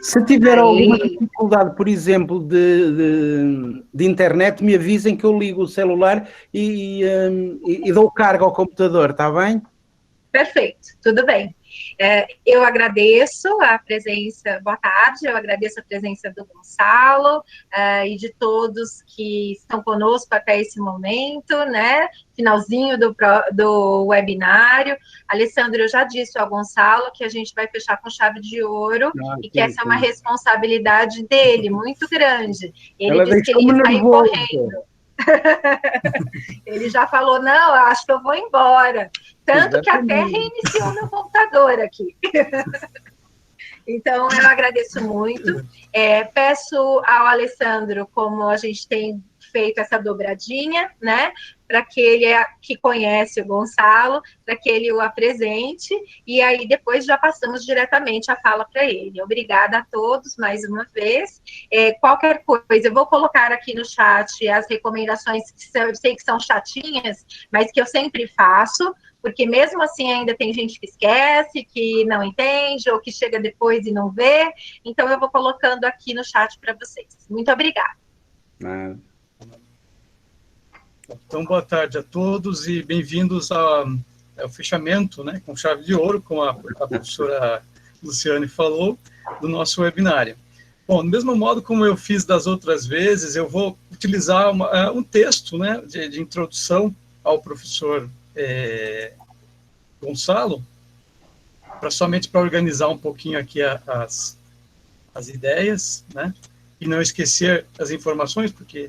Se tiver alguma Aí, dificuldade, por exemplo, de internet, me avisem que eu ligo o celular e dou carga ao computador, está bem? perfeito, tudo bem. Eu agradeço a presença, boa tarde, eu agradeço a presença do Gonçalo e de todos que estão conosco até esse momento, né? Finalzinho do webinário. Alessandro, eu já disse ao Gonçalo que a gente vai fechar com chave de ouro e que Sim, essa é uma sim. responsabilidade dele, muito grande. Ele Ela disse que ele deixou-me ia sair nervoso. correndo. Ele já falou, não, eu acho que eu vou embora. Tanto que até Exatamente. reiniciou meu computador aqui. Então, eu agradeço muito. Peço ao Alessandro, como a gente tem feito essa dobradinha, né? Para que ele, que conhece o Gonçalo, para que ele o apresente, e aí depois já passamos diretamente a fala para ele. Obrigada a todos mais uma vez. Qualquer coisa, eu vou colocar aqui no chat as recomendações que eu sei que são chatinhas, mas que eu sempre faço, porque mesmo assim ainda tem gente que esquece, que não entende, ou que chega depois e não vê. Então, eu vou colocando aqui no chat para vocês. Muito obrigada. Então, boa tarde a todos e bem-vindos ao fechamento, né, com chave de ouro, como a professora Luciane falou, do nosso webinário. Bom, do mesmo modo como eu fiz das outras vezes, eu vou utilizar um texto, né, de introdução ao professor Gonçalo, somente para organizar um pouquinho aqui as ideias, né, e não esquecer as informações, porque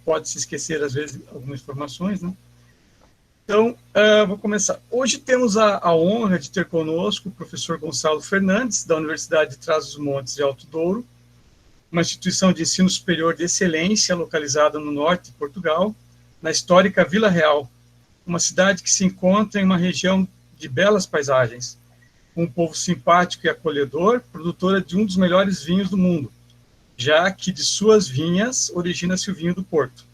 pode se esquecer, às vezes, algumas informações, né? Então, vou começar. Hoje temos a honra de ter conosco o professor Gonçalo Fernandes, da Universidade de Trás-os-Montes de Alto Douro, uma instituição de ensino superior de excelência localizada no norte de Portugal, na histórica Vila Real, uma cidade que se encontra em uma região de belas paisagens, com um povo simpático e acolhedor, produtora de um dos melhores vinhos do mundo, já que de suas vinhas origina-se o vinho do Porto.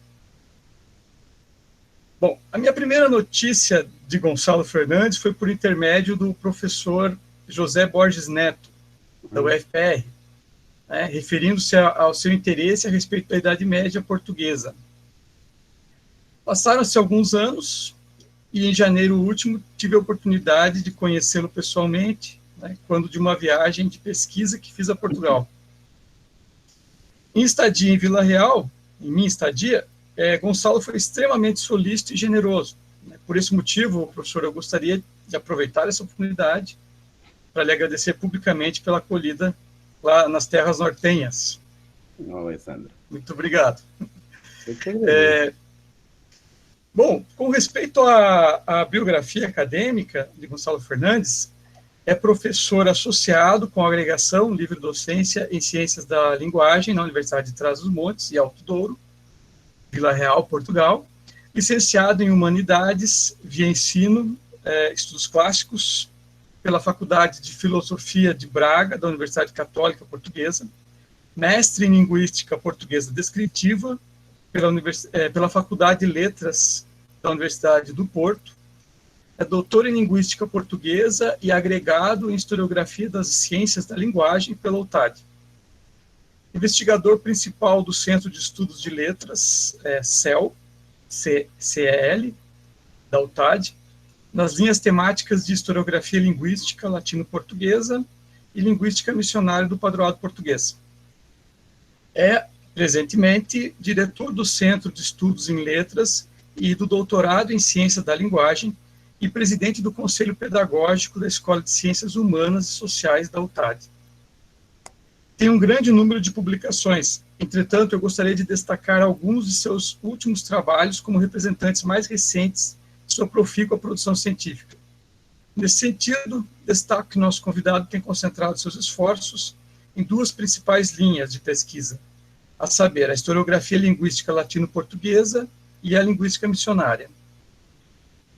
Bom, a minha primeira notícia de Gonçalo Fernandes foi por intermédio do professor José Borges Neto, da UFR, né, referindo-se ao seu interesse a respeito da Idade Média portuguesa. Passaram-se alguns anos e em janeiro último tive a oportunidade de conhecê-lo pessoalmente, né, quando de uma viagem de pesquisa que fiz a Portugal. Em estadia em Vila Real, em minha estadia, Gonçalo foi extremamente solícito e generoso. Por esse motivo, professor, eu gostaria de aproveitar essa oportunidade para lhe agradecer publicamente pela acolhida lá nas terras nortenhas. Alessandro. Muito obrigado. Bom, com respeito à biografia acadêmica de Gonçalo Fernandes, é professor associado com a agregação Livre Docência em Ciências da Linguagem na Universidade de Trás-os-Montes e Alto Douro, Vila Real, Portugal, licenciado em Humanidades via Ensino, Estudos Clássicos, pela Faculdade de Filosofia de Braga, da Universidade Católica Portuguesa, mestre em Linguística Portuguesa Descritiva, pela Faculdade de Letras da Universidade do Porto, é doutor em Linguística Portuguesa e agregado em Historiografia das Ciências da Linguagem pela UTAD. Investigador principal do Centro de Estudos de Letras, CEL, CEL, da UTAD, nas linhas temáticas de Historiografia Linguística Latino-Portuguesa e Linguística Missionária do Padroado Português. É, presentemente, diretor do Centro de Estudos em Letras e do Doutorado em Ciência da Linguagem e presidente do Conselho Pedagógico da Escola de Ciências Humanas e Sociais da UTAD. Tem um grande número de publicações, entretanto, eu gostaria de destacar alguns de seus últimos trabalhos como representantes mais recentes de sua profícua produção científica. Nesse sentido, destaco que nosso convidado tem concentrado seus esforços em duas principais linhas de pesquisa, a saber, a historiografia linguística latino-portuguesa e a linguística missionária.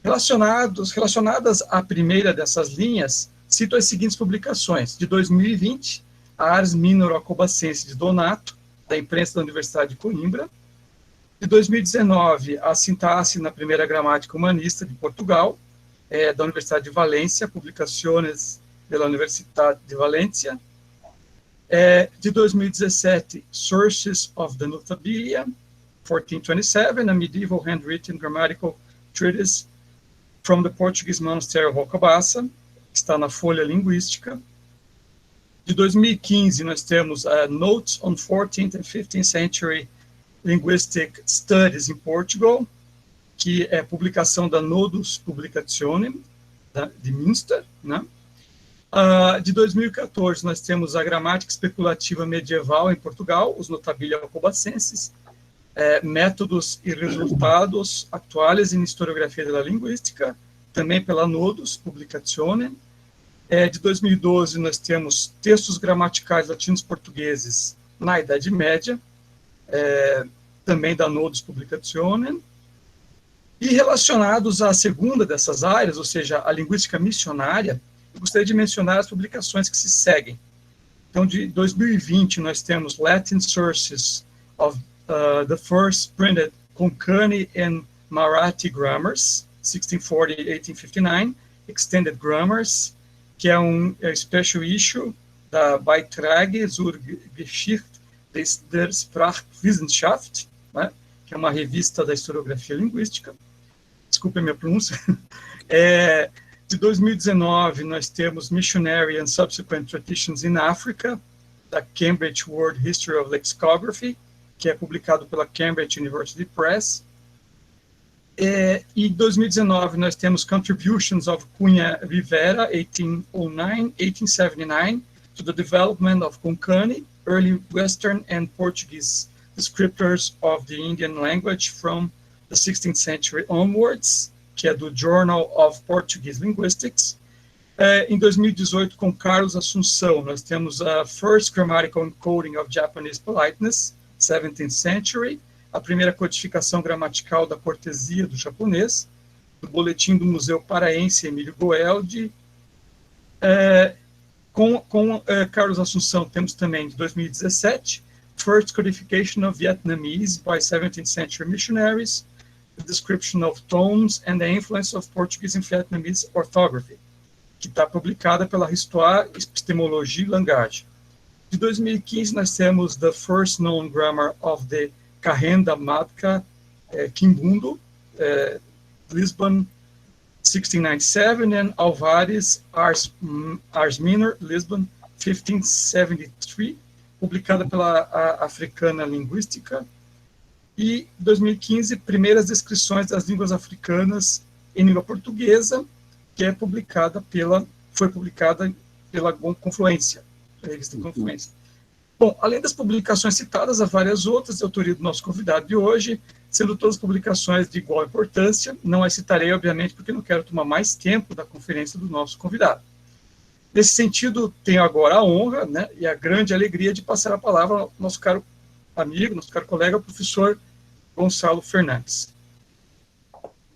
Relacionadas à primeira dessas linhas, cito as seguintes publicações. De 2020, a Ars Minor Acobacense de Donato, da imprensa da Universidade de Coimbra. De 2019, a Sintaxe na Primeira Gramática Humanista de Portugal, da Universidade de Valência, Publicações pela Universidade de Valência. De 2017, Sources of the Notabilia, 1427, a medieval handwritten grammatical treatise from the Portuguese monastery of Alcobaça, está na Folha Linguística. De 2015, nós temos Notes on 14th and 15th Century Linguistic Studies in Portugal, que é publicação da Nodus Publicationem, de Münster, né? De 2014, nós temos a Gramática Especulativa Medieval em Portugal, os Notabilia Alcobacenses, Métodos e Resultados Atuais em Historiografia da Linguística, também pela Nodus Publicationem. De 2012, nós temos Textos Gramaticais Latinos Portugueses na Idade Média, também da Nodus Publicationem. E relacionados à segunda dessas áreas, ou seja, a linguística missionária, eu gostaria de mencionar as publicações que se seguem. Então, de 2020, nós temos Latin Sources of the First Printed Konkani and Marathi Grammars, 1640-1859, Extended Grammars, que é um special issue da Beitrage zur Geschichte der Sprachwissenschaft, né, que é uma revista da historiografia linguística. Desculpe a minha pronúncia. De 2019, nós temos Missionary and Subsequent Traditions in Africa, da Cambridge World History of Lexicography, que é publicado pela Cambridge University Press. E em 2019, nós temos Contributions of Cunha Rivera, 1809-1879, to the Development of Konkani, Early Western and Portuguese Descriptors of the Indian Language from the 16th Century Onwards, que é do Journal of Portuguese Linguistics. Em 2018, com Carlos Assunção, nós temos a First Grammatical Encoding of Japanese Politeness, 17th Century, a primeira codificação gramatical da cortesia do japonês, do Boletim do Museu Paraense Emílio Goeldi. Com Carlos Assunção, temos também, de 2017, First Codification of Vietnamese by 17th Century Missionaries, The Description of Tones and the Influence of Portuguese in Vietnamese Orthography, que está publicada pela Histoire, Epistemologie e Langage. De 2015, nós temos The First Known Grammar of the Carrenda Matka Quimbundo, Lisbon, 1697, and Alvares Ars Minor, Lisbon, 1573, publicada pela Africana Linguística. E 2015, Primeiras Descrições das Línguas Africanas em Língua Portuguesa, que foi publicada pela Confluência, a revista Confluência. Bom, além das publicações citadas, há várias outras de autoria do nosso convidado de hoje, sendo todas publicações de igual importância. Não as citarei, obviamente, porque não quero tomar mais tempo da conferência do nosso convidado. Nesse sentido, tenho agora a honra, né, e a grande alegria de passar a palavra ao nosso caro amigo, nosso caro colega, o professor Gonçalo Fernandes.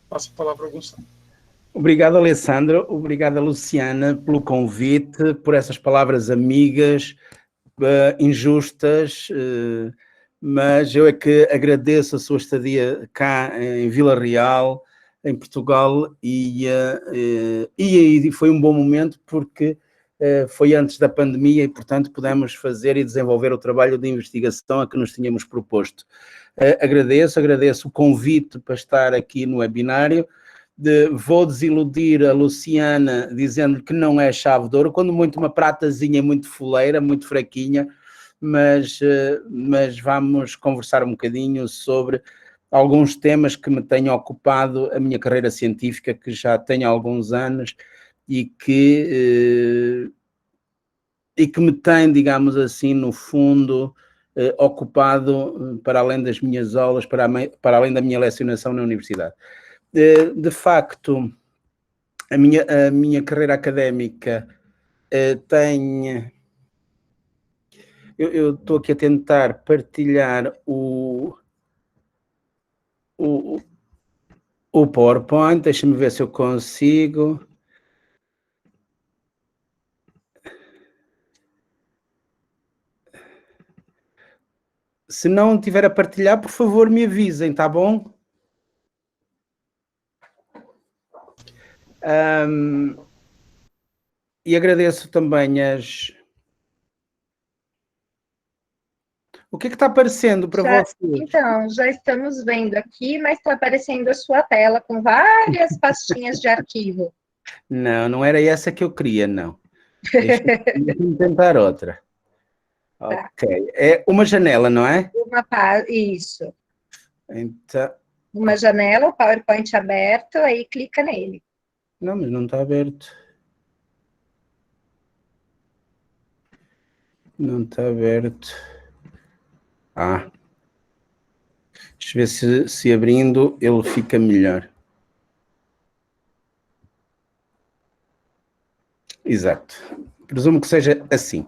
Passo a palavra ao Gonçalo. Obrigado, Alessandro. Obrigado, Luciana, pelo convite, por essas palavras amigas, injustas, mas eu é que agradeço a sua estadia cá em Vila Real, em Portugal, e foi um bom momento porque foi antes da pandemia e, portanto, pudemos fazer e desenvolver o trabalho de investigação a que nos tínhamos proposto. Agradeço o convite para estar aqui no webinário. Vou desiludir a Luciana dizendo que não é chave de ouro, quando muito uma pratazinha muito foleira, muito fraquinha, mas vamos conversar um bocadinho sobre alguns temas que me têm ocupado a minha carreira científica, que já tem alguns anos e que me tem, digamos assim, no fundo, ocupado para além das minhas aulas, para além da minha lecionação na universidade. De facto, a minha carreira académica tem... Eu estou aqui a tentar partilhar o PowerPoint, deixa-me ver se eu consigo. Se não tiver a partilhar, por favor, me avisem, tá bom? E agradeço também O que está aparecendo para vocês? Então, já estamos vendo aqui, mas está aparecendo a sua tela com várias pastinhas de arquivo. Não, não era essa que eu queria, não. Deixa-me tentar outra. Tá. Ok. É uma janela, não é? Isso. Então... Uma janela, o PowerPoint aberto, aí clica nele. Não, mas não está aberto. Não está aberto. Ah. Deixa eu ver se abrindo ele fica melhor. Exato. Presumo que seja assim.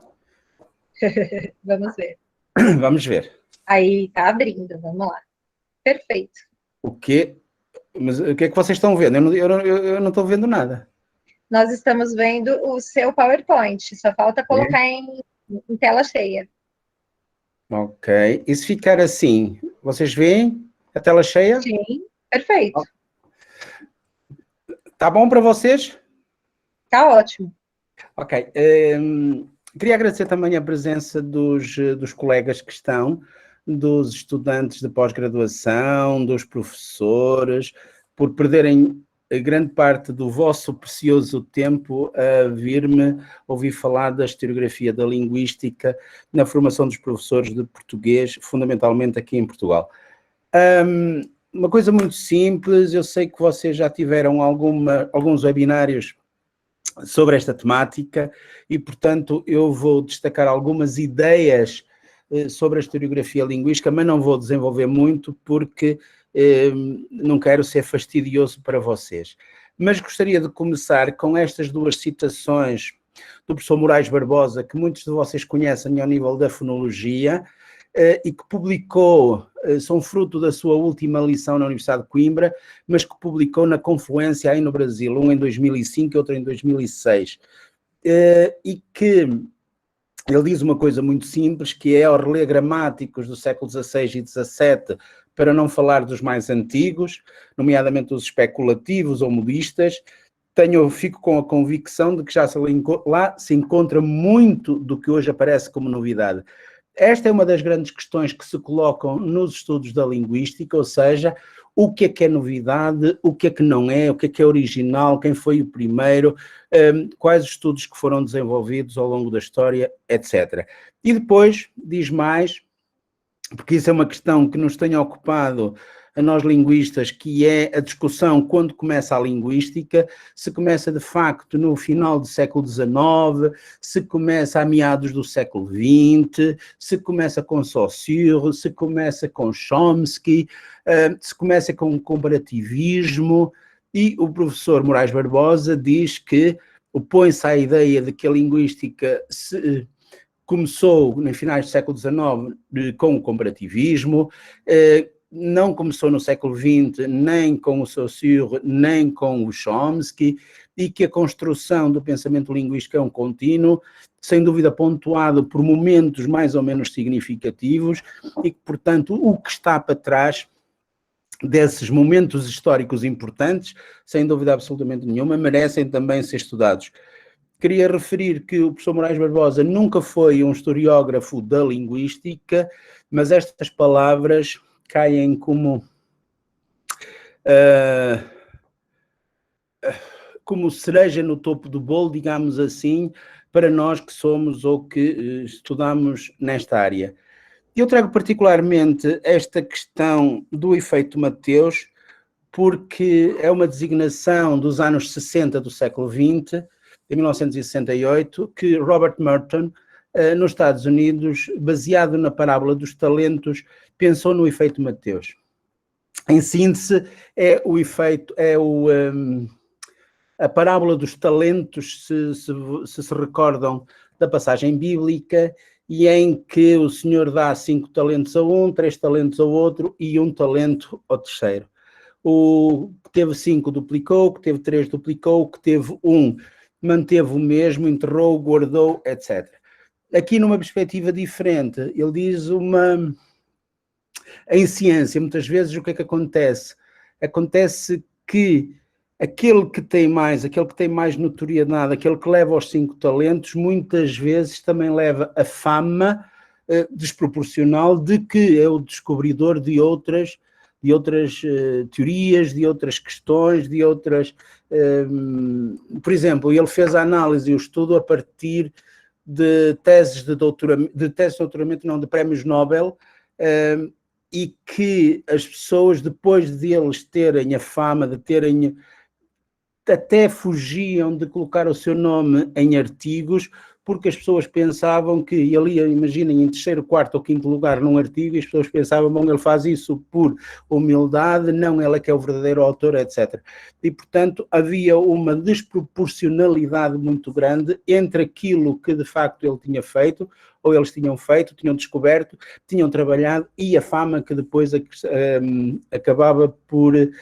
Vamos ver. Vamos ver. Aí, está abrindo, vamos lá. Perfeito. O quê? Mas o que é que vocês estão vendo? Eu não estou vendo nada. Nós estamos vendo o seu PowerPoint, só falta colocar em tela cheia. Ok. E se ficar assim, vocês veem a tela cheia? Sim, perfeito. Tá bom para vocês? Tá ótimo. Ok. Queria agradecer também a presença dos colegas que estão, dos estudantes de pós-graduação, dos professores, por perderem a grande parte do vosso precioso tempo a vir-me ouvir falar da historiografia da linguística na formação dos professores de português, fundamentalmente aqui em Portugal. Uma coisa muito simples, eu sei que vocês já tiveram alguns webinários sobre esta temática e, portanto, eu vou destacar algumas ideias sobre a historiografia linguística, mas não vou desenvolver muito porque não quero ser fastidioso para vocês. Mas gostaria de começar com estas duas citações do professor Moraes Barbosa, que muitos de vocês conhecem ao nível da fonologia, e que publicou, são fruto da sua última lição na Universidade de Coimbra, mas que publicou na Confluência aí no Brasil, um em 2005 e outro em 2006, e que ele diz uma coisa muito simples, que é ao reler gramáticos do século XVI e XVII, para não falar dos mais antigos, nomeadamente os especulativos ou modistas, fico com a convicção de que já lá se encontra muito do que hoje aparece como novidade. Esta é uma das grandes questões que se colocam nos estudos da linguística, ou seja, o que é novidade, o que não é, o que é original, quem foi o primeiro, quais os estudos que foram desenvolvidos ao longo da história, etc. E depois diz mais, porque isso é uma questão que nos tem ocupado a nós linguistas, que é a discussão quando começa a linguística, se começa de facto no final do século XIX, se começa a meados do século XX, se começa com Saussure, se começa com Chomsky, se começa com comparativismo, e o professor Moraes Barbosa diz que opõe-se à ideia de que a linguística começou no finais do século XIX com o comparativismo, não começou no século XX nem com o Saussure, nem com o Chomsky, e que a construção do pensamento linguístico é um contínuo, sem dúvida pontuado por momentos mais ou menos significativos, e que, portanto, o que está para trás desses momentos históricos importantes, sem dúvida absolutamente nenhuma, merecem também ser estudados. Queria referir que o professor Moraes Barbosa nunca foi um historiógrafo da linguística, mas estas palavras caem como cereja no topo do bolo, digamos assim, para nós que somos ou que estudamos nesta área. Eu trago particularmente esta questão do efeito Mateus, porque é uma designação dos anos 60 do século XX, de 1968, que Robert Merton, nos Estados Unidos, baseado na parábola dos talentos, pensou no efeito Mateus. Em síntese, a parábola dos talentos, se recordam da passagem bíblica, e em que o Senhor dá 5 talentos a um, 3 talentos ao outro e 1 talento ao terceiro. O que teve 5 duplicou, o que teve 3 duplicou, o que teve 1 manteve o mesmo, enterrou, guardou, etc. Aqui numa perspectiva diferente, ele diz em ciência, muitas vezes o que é que acontece? Acontece que aquele que tem mais notoriedade, aquele que leva os 5 talentos, muitas vezes também leva a fama desproporcional de que é o descobridor de outras teorias, de outras questões, de outras... por exemplo, ele fez a análise e o estudo a partir de teses de doutoramento, não, de prémios Nobel, e que as pessoas, depois deles terem a fama, de terem... até fugiam de colocar o seu nome em artigos, porque as pessoas pensavam que ele ia, imaginem, em terceiro, quarto ou quinto lugar num artigo, e as pessoas pensavam, bom, ele faz isso por humildade, não, ele é que é o verdadeiro autor, etc. E, portanto, havia uma desproporcionalidade muito grande entre aquilo que, de facto, ele tinha feito, ou eles tinham feito, tinham descoberto, tinham trabalhado, e a fama que depois acabava por lhe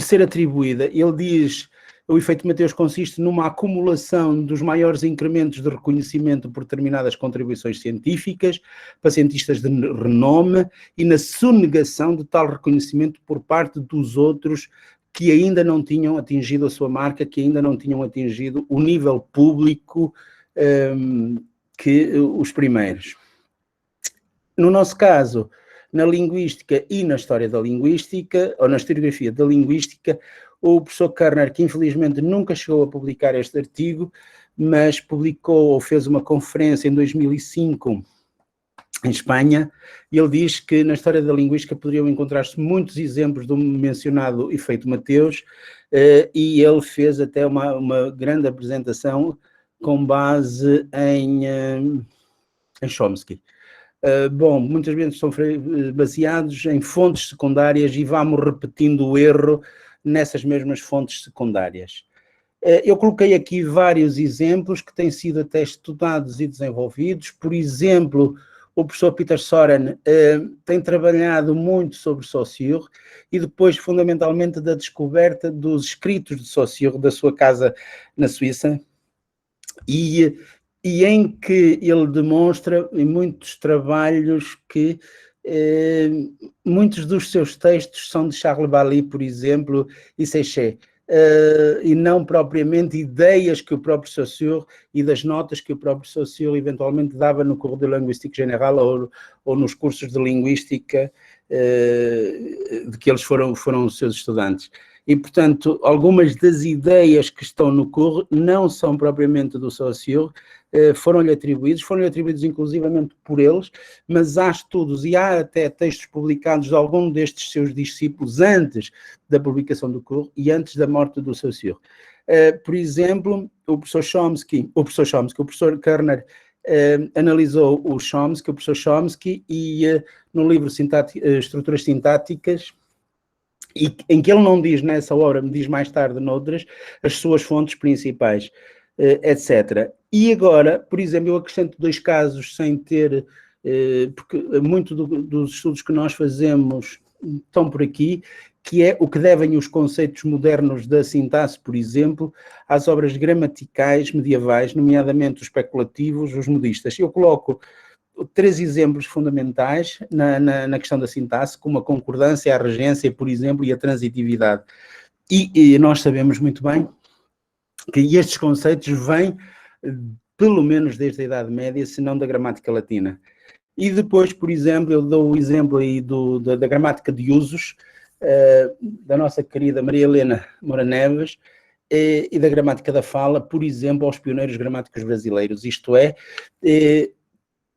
ser atribuída. Ele diz... O efeito Mateus consiste numa acumulação dos maiores incrementos de reconhecimento por determinadas contribuições científicas para cientistas de renome e na sonegação de tal reconhecimento por parte dos outros que ainda não tinham atingido a sua marca, que ainda não tinham atingido o nível público que os primeiros. No nosso caso, na linguística e na história da linguística, ou na historiografia da linguística, o professor Körner, que infelizmente nunca chegou a publicar este artigo, mas publicou ou fez uma conferência em 2005 em Espanha, e ele diz que na história da linguística poderiam encontrar-se muitos exemplos do mencionado efeito Mateus, e ele fez até uma grande apresentação com base em Chomsky. Bom, muitas vezes são baseados em fontes secundárias e vamos repetindo o erro nessas mesmas fontes secundárias. Eu coloquei aqui vários exemplos que têm sido até estudados e desenvolvidos. Por exemplo, o professor Peter Soren tem trabalhado muito sobre Saussure e depois, fundamentalmente, da descoberta dos escritos de Saussure da sua casa na Suíça, e em que ele demonstra em muitos trabalhos que muitos dos seus textos são de Charles Bailly, por exemplo, e Séché, e não propriamente ideias que o próprio Saussure e das notas que o próprio Saussure eventualmente dava no Cours de Linguistique Générale ou nos cursos de linguística de que eles foram os seus estudantes. E, portanto, algumas das ideias que estão no Cours não são propriamente do Saussure, foram-lhe atribuídos inclusivamente por eles, mas há estudos e há até textos publicados de algum destes seus discípulos antes da publicação do Cours e antes da morte do Saussure. Por exemplo, o professor Körner analisou o professor Chomsky, e no livro Estruturas Sintáticas, e em que ele não diz nessa obra, me diz mais tarde noutras, as suas fontes principais, etc. E agora, por exemplo, eu acrescento 2 casos sem ter, porque muito dos estudos que nós fazemos estão por aqui, que é o que devem os conceitos modernos da sintaxe, por exemplo, às obras gramaticais medievais, nomeadamente os especulativos, os modistas. Eu coloco 3 exemplos fundamentais na questão da sintaxe, como a concordância, a regência, por exemplo, e a transitividade. E nós sabemos muito bem que estes conceitos vêm, pelo menos desde a Idade Média, se não da gramática latina. E depois, por exemplo, eu dou o exemplo aí da gramática de usos, da nossa querida Maria Helena Moura Neves, e da gramática da fala, por exemplo, aos pioneiros gramáticos brasileiros. Isto é,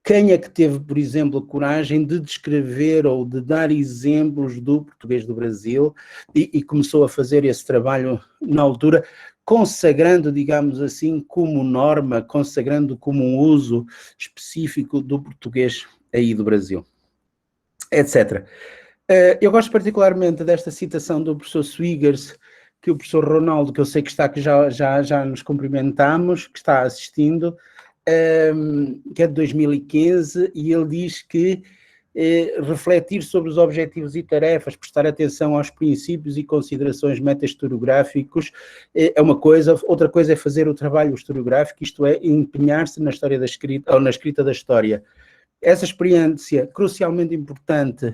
quem é que teve, por exemplo, a coragem de descrever ou de dar exemplos do português do Brasil e começou a fazer esse trabalho na altura, consagrando, digamos assim, como norma, consagrando como um uso específico do português aí do Brasil, etc. Eu gosto particularmente desta citação do professor Swigers, que o professor Ronaldo, que eu sei que está aqui, já nos cumprimentamos, que está assistindo, que é de 2015, e ele diz que refletir sobre os objetivos e tarefas, prestar atenção aos princípios e considerações meta-historiográficos é uma coisa, outra coisa é fazer o trabalho historiográfico, isto é, empenhar-se na história da escrita, ou na escrita da história. Essa experiência crucialmente importante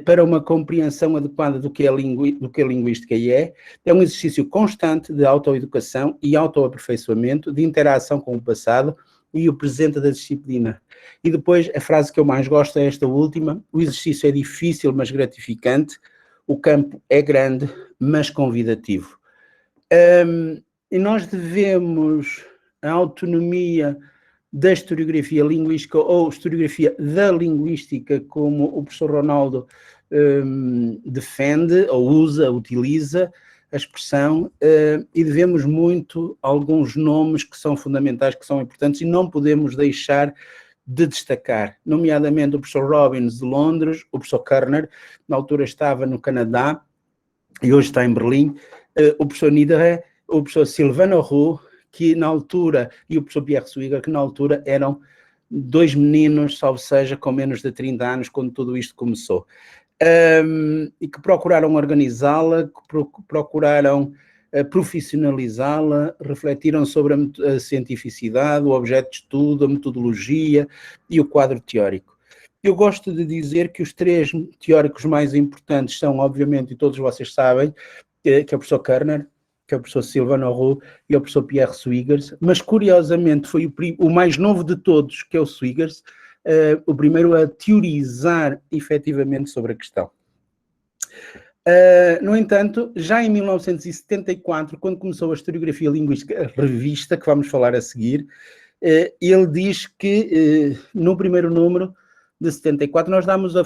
para uma compreensão adequada do que a linguística é um exercício constante de autoeducação e autoaperfeiçoamento, de interação com o passado, e o presente da disciplina. E depois, a frase que eu mais gosto é esta última: o exercício é difícil, mas gratificante, o campo é grande, mas convidativo. E nós devemos a autonomia da historiografia linguística ou historiografia da linguística, como o professor Ronaldo defende, ou utiliza a expressão, e devemos muito a alguns nomes que são fundamentais, que são importantes, e não podemos deixar de destacar, nomeadamente o professor Robbins de Londres, o professor Kerner, na altura estava no Canadá, e hoje está em Berlim, o professor Niederer, o professor Sylvain Roux, que na altura, e o professor Pierre Suiger, que na altura eram dois meninos, salvo seja, com menos de 30 anos, quando tudo isto começou. E que procuraram organizá-la, que procuraram profissionalizá-la, refletiram sobre a cientificidade, o objeto de estudo, a metodologia e o quadro teórico. Eu gosto de dizer que os três teóricos mais importantes são, obviamente, e todos vocês sabem, que é o professor Kerner, que é o professor Sylvain Roux e o professor Pierre Swigers, mas curiosamente foi o mais novo de todos, que é o Swigers, o primeiro a teorizar efetivamente sobre a questão. No entanto, já em 1974, quando começou a Historiografia Linguística, a revista, que vamos falar a seguir, ele diz que no primeiro número de 74, nós damos a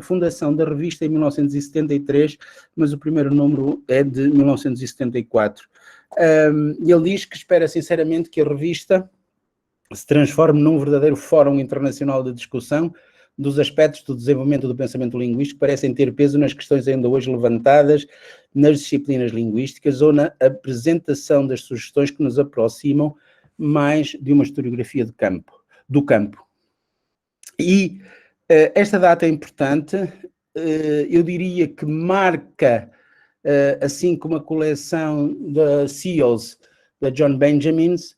fundação da revista em 1973, mas o primeiro número é de 1974. Ele diz que espera sinceramente que a revista se transforme num verdadeiro fórum internacional de discussão dos aspectos do desenvolvimento do pensamento linguístico que parecem ter peso nas questões ainda hoje levantadas nas disciplinas linguísticas ou na apresentação das sugestões que nos aproximam mais de uma historiografia do campo. E esta data é importante, eu diria que marca, assim como a coleção da Seals, da John Benjamins,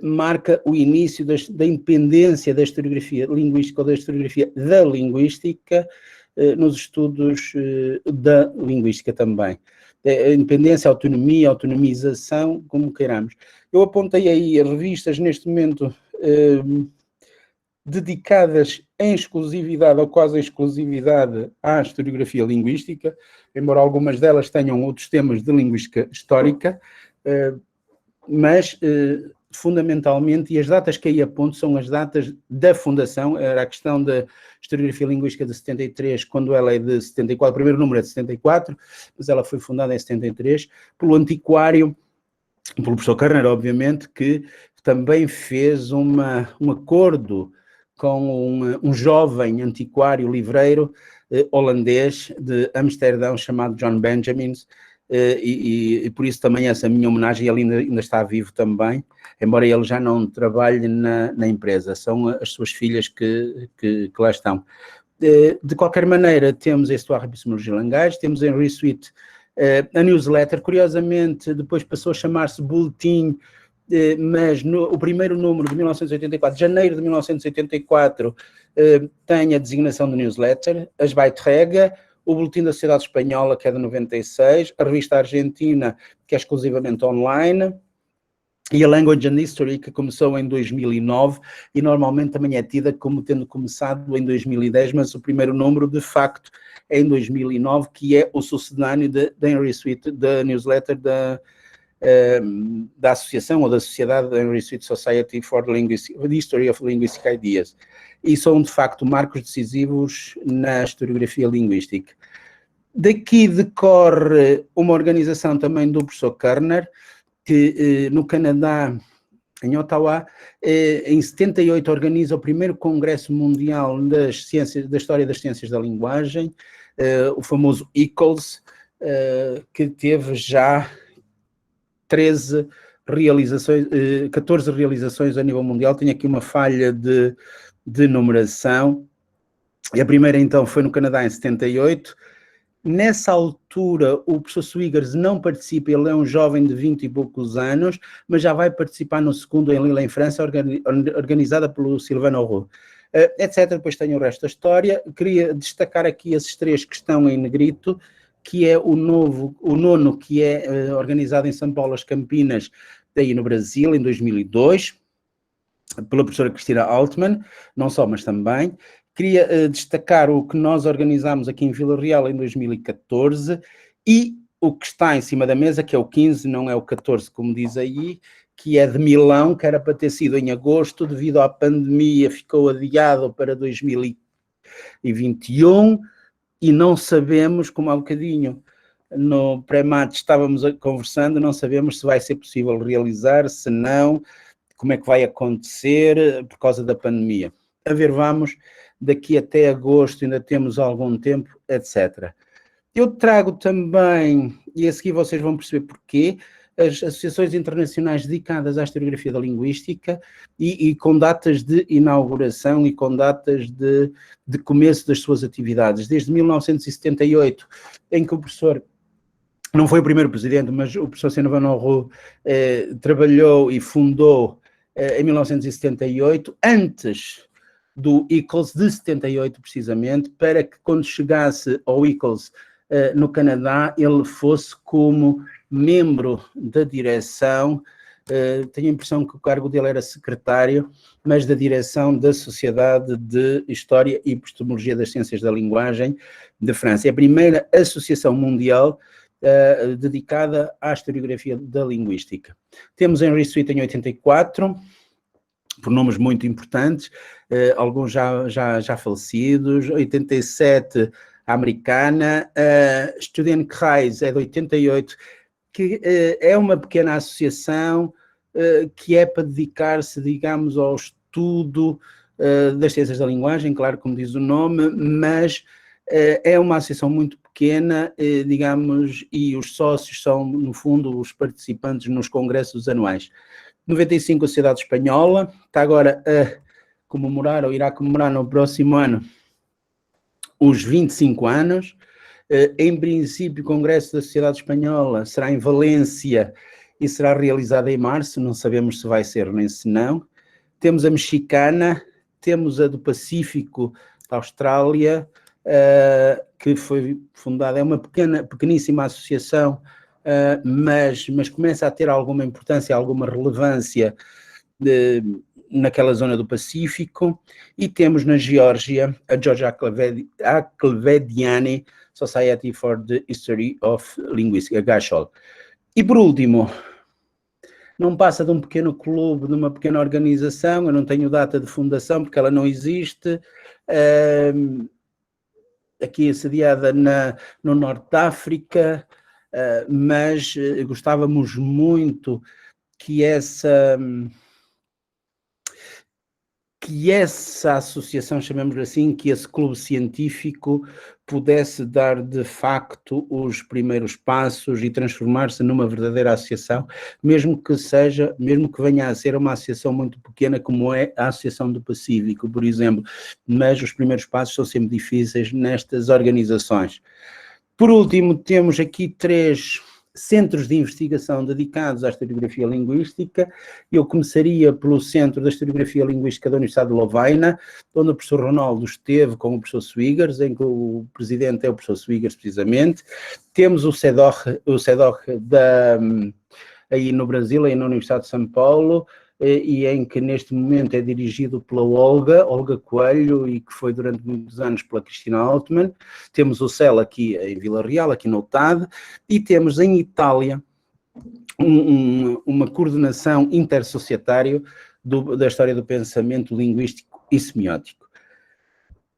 marca o início da independência da historiografia linguística ou da historiografia da linguística nos estudos da linguística também. A independência, a autonomia, a autonomização, como queiramos. Eu apontei aí revistas neste momento dedicadas em exclusividade ou quase em exclusividade à historiografia linguística, embora algumas delas tenham outros temas de linguística histórica, mas fundamentalmente, e as datas que aí aponto são as datas da fundação, era a questão da historiografia linguística de 73, quando ela é de 74, o primeiro número é de 74, mas ela foi fundada em 73, pelo antiquário, pelo professor Kerner, obviamente, que também fez um acordo com um jovem antiquário livreiro holandês de Amsterdão chamado John Benjamins, e por isso também essa minha homenagem, ele ainda está vivo também, embora ele já não trabalhe na empresa, são as suas filhas que lá estão. De qualquer maneira, temos a Histoire Epistemologie Langage, temos em Resuite a newsletter, curiosamente depois passou a chamar-se Bulletin, mas o primeiro número de 1984, janeiro de 1984, tem a designação de newsletter, as Beiträge, o Boletim da Sociedade Espanhola, que é de 96, a Revista Argentina, que é exclusivamente online, e a Language and History, que começou em 2009, e normalmente também é tida como tendo começado em 2010, mas o primeiro número, de facto, é em 2009, que é o sucedâneo da Henry Sweet, da newsletter da Associação ou da Sociedade da Henry Sweet Society for the History of Linguistic Ideas. E são, de facto, marcos decisivos na historiografia linguística. Daqui decorre uma organização também do professor Kerner, que no Canadá, em Ottawa, em 78 organiza o primeiro Congresso Mundial da História das Ciências da Linguagem, o famoso ICLES, que teve já 14 realizações a nível mundial. Tenho aqui uma falha de numeração. E a primeira, então, foi no Canadá em 78. Nessa altura, o professor Swigers não participa, ele é um jovem de 20 e poucos anos, mas já vai participar no segundo em Lille, em França, organizada pelo Sylvain Roux, etc. Depois tem o resto da história. Queria destacar aqui esses três que estão em negrito, que é o nono, que é organizado em São Paulo, as Campinas, daí no Brasil, em 2002. pela professora Cristina Altman, não só, mas também. Queria destacar o que nós organizámos aqui em Vila Real em 2014 e o que está em cima da mesa, que é o 15, não é o 14, como diz aí, que é de Milão, que era para ter sido em agosto, devido à pandemia ficou adiado para 2021 e não sabemos, como há bocadinho no pré-mate estávamos conversando, não sabemos se vai ser possível realizar, se não, como é que vai acontecer por causa da pandemia. A ver, vamos, daqui até agosto ainda temos algum tempo, etc. Eu trago também, e a seguir vocês vão perceber porquê, as associações internacionais dedicadas à historiografia da linguística e com datas de inauguração e com datas de começo das suas atividades. Desde 1978, em que o professor, não foi o primeiro presidente, mas o professor Sena Van Oru trabalhou e fundou em 1978, antes do ICLS de 78 precisamente, para que quando chegasse ao ICLS no Canadá, ele fosse como membro da direção, tenho a impressão que o cargo dele era secretário, mas da direção da Sociedade de História e Epistemologia das Ciências da Linguagem de França. É a primeira associação mundial dedicada à historiografia da linguística. Temos Henry Sweet em 84, por nomes muito importantes, alguns já falecidos, 87 a americana, Studienkreis é de 88, que é uma pequena associação que é para dedicar-se, digamos, ao estudo das ciências da linguagem, claro, como diz o nome, mas é uma associação muito pequena, digamos, e os sócios são, no fundo, os participantes nos congressos anuais. 95, a Sociedade Espanhola, está agora a comemorar, ou irá comemorar no próximo ano, os 25 anos. Em princípio, o Congresso da Sociedade Espanhola será em Valência e será realizado em março, não sabemos se vai ser nem se não. Temos a mexicana, temos a do Pacífico, da Austrália, que foi fundada, é uma pequeníssima associação, mas começa a ter alguma importância, alguma relevância naquela zona do Pacífico. E temos na Geórgia a George Aklevediani Society for the History of Linguistics, a GASHOL. E por último, não passa de um pequeno clube, de uma pequena organização, eu não tenho data de fundação porque ela não existe, aqui assediada no Norte de África, mas gostávamos muito que essa associação, chamemos assim, que esse clube científico pudesse dar de facto os primeiros passos e transformar-se numa verdadeira associação, mesmo que venha a ser uma associação muito pequena, como é a Associação do Pacífico, por exemplo, mas os primeiros passos são sempre difíceis nestas organizações. Por último, temos aqui 3 centros de investigação dedicados à historiografia linguística. Eu começaria pelo Centro da Historiografia Linguística da Universidade de Lovaina, onde o professor Ronaldo esteve com o professor Swigers, em que o presidente é o professor Swigers, precisamente. Temos o CEDOR aí no Brasil, aí na Universidade de São Paulo, e em que neste momento é dirigido pela Olga Coelho, e que foi durante muitos anos pela Cristina Altman. Temos o CEL aqui em Vila Real, aqui no TAD, e temos em Itália uma coordenação intersocietária da história do pensamento linguístico e semiótico.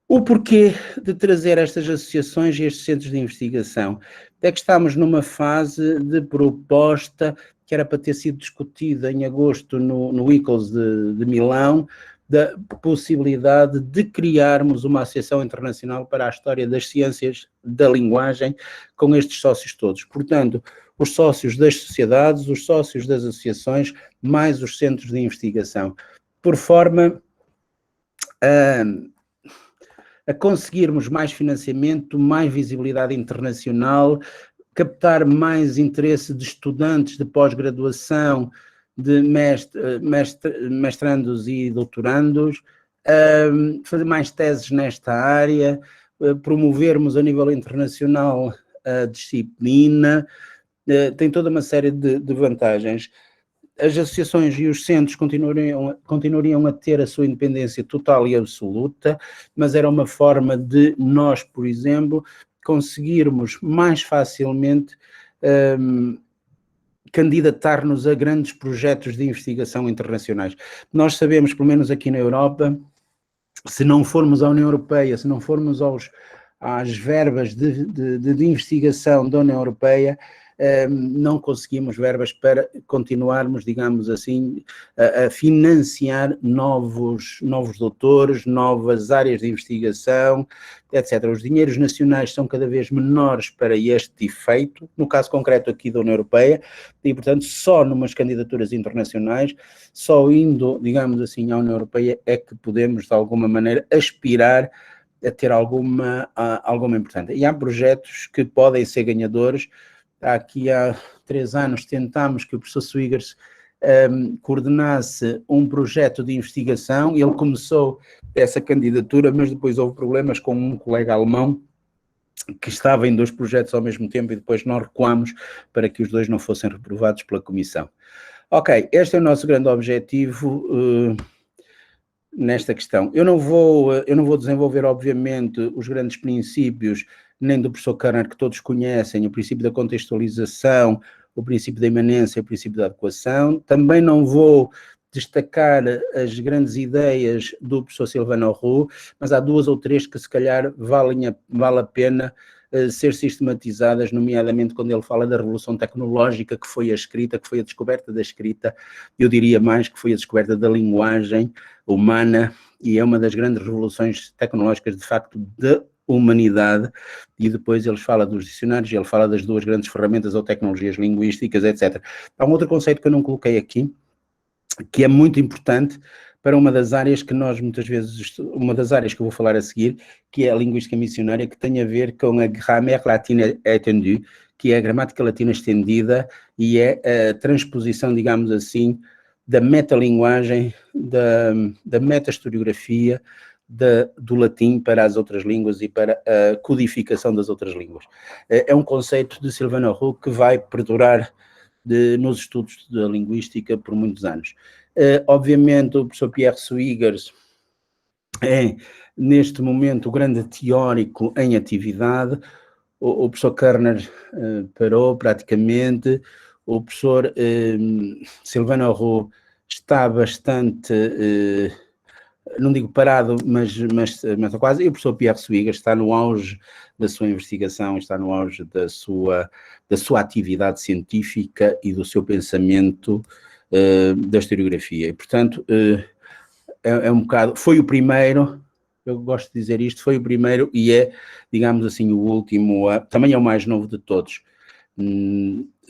O porquê de trazer estas associações e estes centros de investigação? É que estamos numa fase de proposta que era para ter sido discutida em agosto no ICLS de Milão, da possibilidade de criarmos uma associação internacional para a história das ciências da linguagem com estes sócios todos. Portanto, os sócios das sociedades, os sócios das associações, mais os centros de investigação, por forma a conseguirmos mais financiamento, mais visibilidade internacional, captar mais interesse de estudantes de pós-graduação, de mestrandos e doutorandos, fazer mais teses nesta área, promovermos a nível internacional a disciplina, tem toda uma série de vantagens. as associações e os centros continuariam a ter a sua independência total e absoluta, mas era uma forma de nós, por exemplo, conseguirmos mais facilmente candidatar-nos a grandes projetos de investigação internacionais. Nós sabemos, pelo menos aqui na Europa, se não formos à União Europeia, se não formos às verbas de investigação da União Europeia, não conseguimos verbas para continuarmos, digamos assim, a financiar novos doutores, novas áreas de investigação, etc. Os dinheiros nacionais são cada vez menores para este efeito, no caso concreto aqui da União Europeia, e portanto só numas candidaturas internacionais, só indo, digamos assim, à União Europeia é que podemos de alguma maneira aspirar a ter alguma importância. E há projetos que podem ser ganhadores. Aqui há 3 anos tentámos que o professor Swigers coordenasse um projeto de investigação, ele começou essa candidatura, mas depois houve problemas com um colega alemão que estava em 2 projetos ao mesmo tempo e depois nós recuamos para que os 2 não fossem reprovados pela comissão. Ok, este é o nosso grande objetivo nesta questão. Eu não vou desenvolver, obviamente, os grandes princípios nem do professor Körner, que todos conhecem, o princípio da contextualização, o princípio da imanência, o princípio da adequação. Também não vou destacar as grandes ideias do professor Sylvain Auroux, mas há 2 ou 3 que se calhar vale a pena ser sistematizadas, nomeadamente quando ele fala da revolução tecnológica, que foi a escrita, que foi a descoberta da escrita, eu diria mais que foi a descoberta da linguagem humana, e é uma das grandes revoluções tecnológicas, de facto, da humanidade. E depois ele fala dos dicionários, ele fala das 2 grandes ferramentas ou tecnologias linguísticas, etc. Há um outro conceito que eu não coloquei aqui, que é muito importante para uma das áreas que nós muitas vezes, uma das áreas que eu vou falar a seguir, que é a linguística missionária, que tem a ver com a grammaire latine étendue, que é a gramática latina estendida e é a transposição, digamos assim, da metalinguagem, da metahistoriografia, do latim para as outras línguas e para a codificação das outras línguas. É um conceito de Sylvain Auroux que vai perdurar nos estudos da linguística por muitos anos. Obviamente o professor Pierre Swigers é, neste momento, o grande teórico em atividade. O professor Körner parou praticamente. O professor Sylvain Auroux está bastante... não digo parado, mas quase, e o professor Pierre Swigers está no auge da sua investigação, está no auge da sua atividade científica e do seu pensamento da historiografia, e portanto é um bocado, foi o primeiro, eu gosto de dizer isto, foi o primeiro e é, digamos assim, o último, também é o mais novo de todos,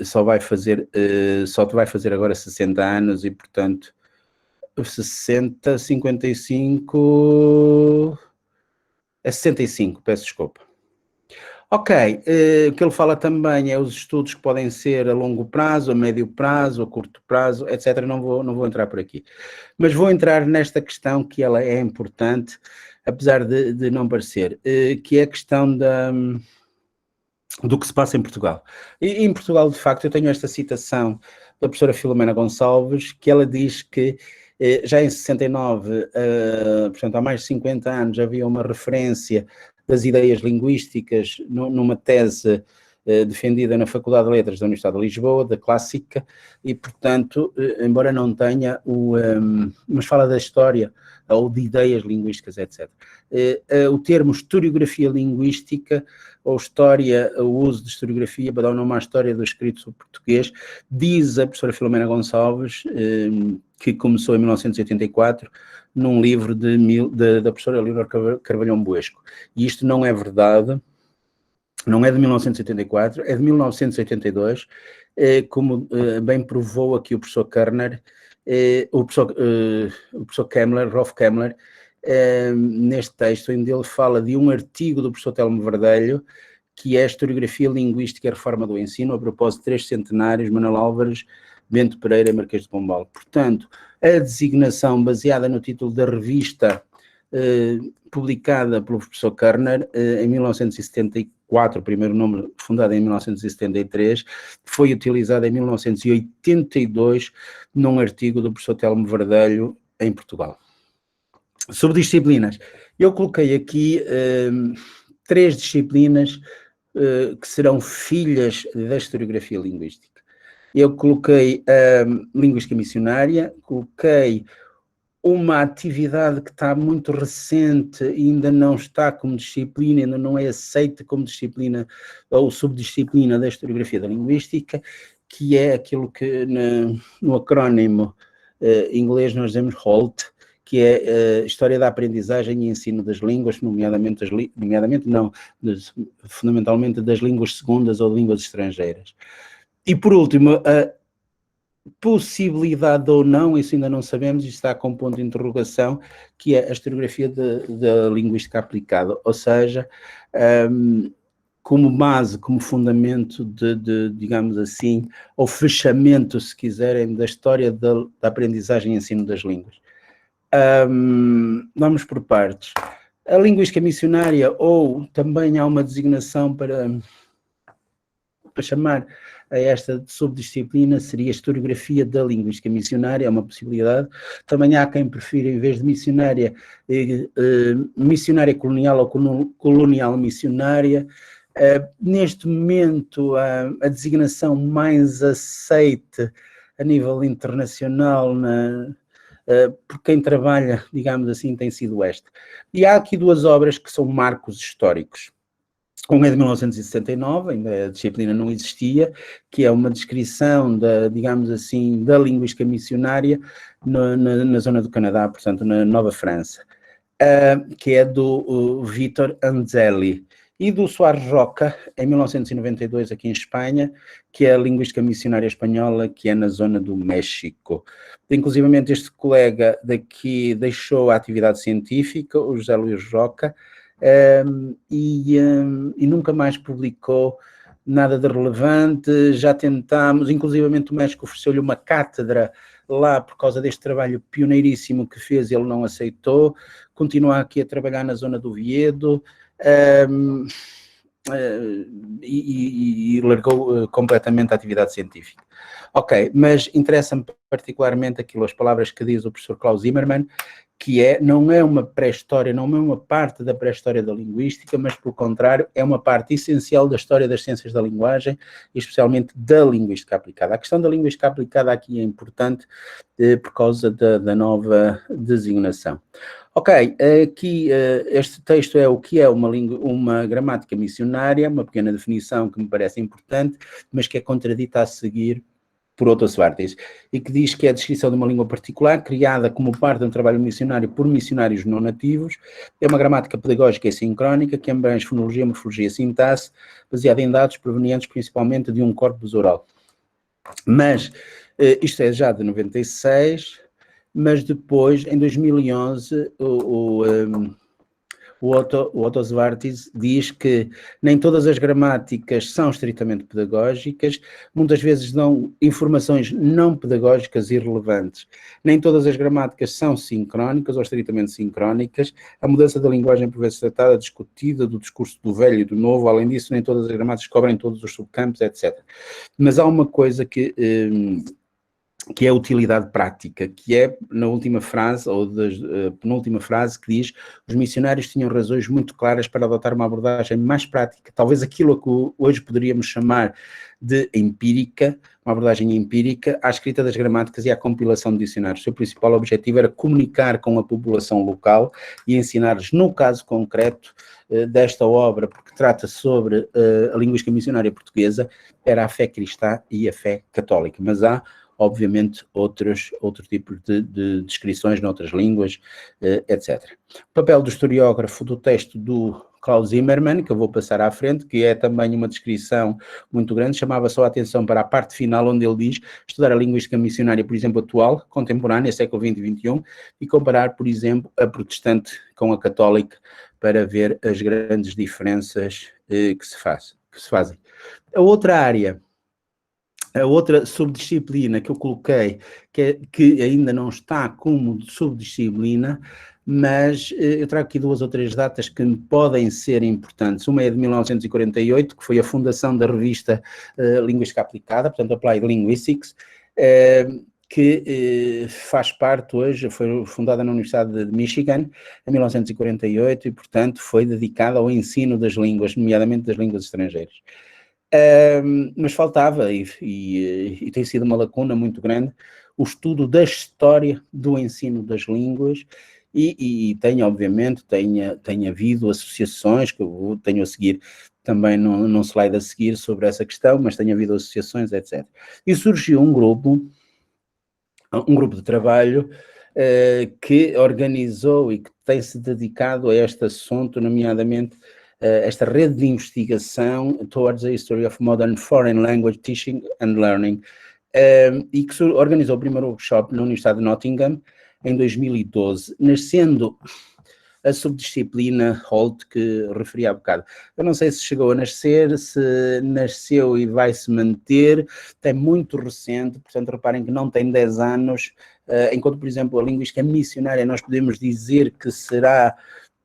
só vai fazer agora 60 anos e portanto 60, 55, é 65, peço desculpa. Ok, o que ele fala também é os estudos que podem ser a longo prazo, a médio prazo, a curto prazo, etc. Não vou entrar por aqui. Mas vou entrar nesta questão que ela é importante, apesar de não parecer, que é a questão do que se passa em Portugal. E em Portugal, de facto, eu tenho esta citação da professora Filomena Gonçalves, que ela diz que já em 69, portanto há mais de 50 anos, havia uma referência das ideias linguísticas numa tese defendida na Faculdade de Letras da Universidade de Lisboa, da Clássica, e portanto, embora não tenha, mas fala da história ou de ideias linguísticas, etc. O termo historiografia linguística, ou história, o uso de historiografia para dar o nome à história do escrito sobre português, diz a professora Filomena Gonçalves, que começou em 1984, num livro da professora Leonor Carvalhão Buesco. E isto não é verdade, não é de 1984, é de 1982, como bem provou aqui o professor Körner, o professor Kemmler, Rolf Kemmler, neste texto, onde ele fala de um artigo do professor Telmo Verdelho, que é a Historiografia Linguística e a Reforma do Ensino, a propósito de 3 centenários, Manuel Álvares, Bento Pereira e Marquês de Pombal. Portanto, a designação baseada no título da revista publicada pelo professor Körner em 1974, 4, o primeiro nome fundado em 1973, foi utilizado em 1982 num artigo do professor Telmo Verdelho em Portugal. Subdisciplinas. Eu coloquei aqui 3 disciplinas que serão filhas da historiografia linguística. Eu coloquei linguística missionária, coloquei uma atividade que está muito recente e ainda não está como disciplina, ainda não é aceita como disciplina ou subdisciplina da historiografia da linguística, que é aquilo que no acrónimo inglês nós dizemos HALT, que é História da Aprendizagem e Ensino das Línguas, fundamentalmente das línguas segundas ou línguas estrangeiras. E por último, a possibilidade ou não, isso ainda não sabemos, isso está com ponto de interrogação, que é a historiografia da linguística aplicada, ou seja, como base, como fundamento digamos assim, ou fechamento, se quiserem, da história da aprendizagem e ensino das línguas. Vamos por partes. A linguística missionária, ou também há uma designação para chamar a esta subdisciplina, seria a historiografia da linguística missionária, é uma possibilidade. Também há quem prefira, em vez de missionária, missionária colonial ou colonial missionária. Neste momento, a designação mais aceite a nível internacional por quem trabalha, digamos assim, tem sido esta. E há aqui 2 obras que são marcos históricos. Um é de 1969, ainda a disciplina não existia, que é uma descrição digamos assim, da linguística missionária na zona do Canadá, portanto, na Nova França, que é do Vítor Anzelli. E do Soares Roca, em 1992, aqui em Espanha, que é a linguística missionária espanhola, que é na zona do México. Inclusivamente, este colega daqui deixou a atividade científica, o José Luís Roca, e nunca mais publicou nada de relevante. Já tentámos, inclusivamente o México ofereceu-lhe uma cátedra lá por causa deste trabalho pioneiríssimo que fez, ele não aceitou. Continua aqui a trabalhar na zona do Oviedo, e largou completamente a atividade científica. Ok, mas interessa-me particularmente as palavras que diz o professor Klaus Zimmermann, que não é uma pré-história, não é uma parte da pré-história da linguística, mas, pelo contrário, é uma parte essencial da história das ciências da linguagem, e especialmente da linguística aplicada. A questão da linguística aplicada aqui é importante por causa da nova designação. Ok, aqui este texto é o que é uma gramática missionária, uma pequena definição que me parece importante, mas que é contradita a seguir por Otto Swartz, e que diz que é a descrição de uma língua particular, criada como parte de um trabalho missionário por missionários não nativos. É uma gramática pedagógica e sincrónica, que abrange fonologia, morfologia e sintaxe, baseada em dados provenientes principalmente de um corpus oral. Mas, isto é já de 96, mas depois, em 2011, o Otto Swartz diz que nem todas as gramáticas são estritamente pedagógicas, muitas vezes dão informações não pedagógicas irrelevantes. Nem todas as gramáticas são sincrónicas ou estritamente sincrónicas. A mudança da linguagem por vezes tratada, discutida, do discurso do velho e do novo. Além disso, nem todas as gramáticas cobrem todos os subcampos, etc. Mas há uma coisa que é a utilidade prática, que é na última frase, ou penúltima frase, que diz: os missionários tinham razões muito claras para adotar uma abordagem mais prática, talvez aquilo que hoje poderíamos chamar de empírica, uma abordagem empírica, à escrita das gramáticas e à compilação de dicionários. O seu principal objetivo era comunicar com a população local e ensinar-lhes, no caso concreto desta obra, porque trata sobre a linguística missionária portuguesa, era a fé cristã e a fé católica, mas há obviamente outro tipo de descrições noutras línguas, etc. O papel do historiógrafo do texto do Klaus Zimmermann, que eu vou passar à frente, que é também uma descrição muito grande, chamava só a atenção para a parte final, onde ele diz: estudar a linguística missionária, por exemplo, atual, contemporânea, século XX e XXI, e comparar, por exemplo, a protestante com a católica, para ver as grandes diferenças que se fazem. A outra subdisciplina que eu coloquei, que ainda não está como subdisciplina, mas eu trago aqui 2 ou 3 datas que podem ser importantes. Uma é de 1948, que foi a fundação da revista Linguística Aplicada, portanto Applied Linguistics, que faz parte hoje, foi fundada na Universidade de Michigan em 1948 e, portanto, foi dedicada ao ensino das línguas, nomeadamente das línguas estrangeiras. Mas faltava, e tem sido uma lacuna muito grande, o estudo da história do ensino das línguas, e tem, obviamente, tem havido associações, que eu tenho a seguir também num slide a seguir sobre essa questão, mas tem havido associações, etc. E surgiu um grupo de trabalho que organizou e que tem-se dedicado a este assunto, nomeadamente esta rede de investigação Towards the History of Modern Foreign Language Teaching and Learning, e que organizou o primeiro workshop na Universidade de Nottingham em 2012, nascendo a subdisciplina Holt que referi há bocado. Eu não sei se chegou a nascer, se nasceu e vai se manter, é muito recente, portanto reparem que não tem 10 anos, enquanto, por exemplo, a linguística missionária nós podemos dizer que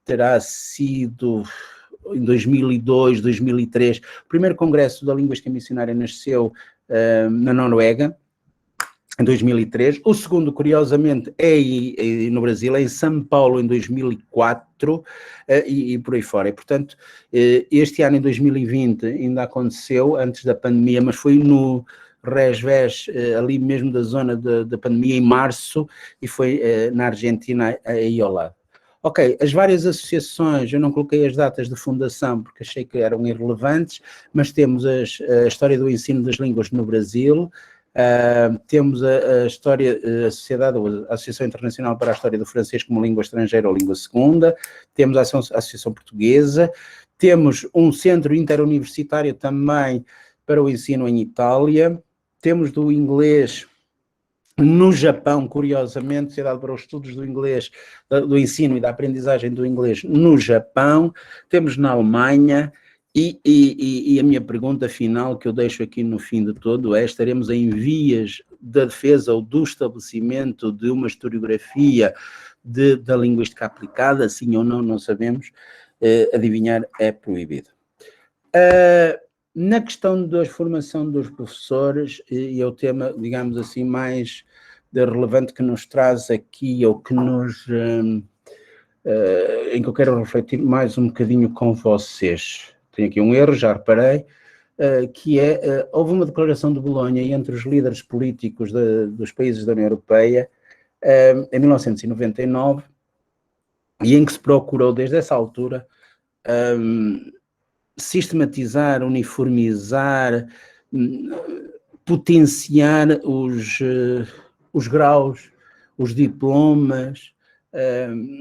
terá sido em 2002, 2003, o primeiro congresso da linguística missionária nasceu na Noruega, em 2003, o segundo, curiosamente, é no Brasil, é em São Paulo, em 2004, e por aí fora. E, portanto, este ano, em 2020, ainda aconteceu, antes da pandemia, mas foi no resvés, ali mesmo da zona da pandemia, em março, e foi na Argentina, aí ao lado. Ok, as várias associações, eu não coloquei as datas de fundação, porque achei que eram irrelevantes, mas temos a história do ensino das línguas no Brasil. Temos a Associação Internacional para a História do Francês como Língua Estrangeira ou Língua Segunda, temos a Associação Portuguesa, temos um centro interuniversitário também para o ensino em Itália, temos do inglês no Japão, curiosamente, Sociedade para os Estudos do Inglês, do ensino e da aprendizagem do inglês no Japão, temos na Alemanha. E a minha pergunta final, que eu deixo aqui no fim de todo, é: estaremos em vias da defesa ou do estabelecimento de uma historiografia da linguística aplicada? Sim ou não, não sabemos. Adivinhar é proibido. Na questão da formação dos professores, e é o tema, digamos assim, mais relevante que nos traz aqui, ou que em que eu quero refletir mais um bocadinho com vocês. Tenho aqui um erro, já reparei, que é, houve uma declaração de Bolonha entre os líderes políticos dos países da União Europeia em 1999, e em que se procurou, desde essa altura, sistematizar, uniformizar, potenciar os graus, os diplomas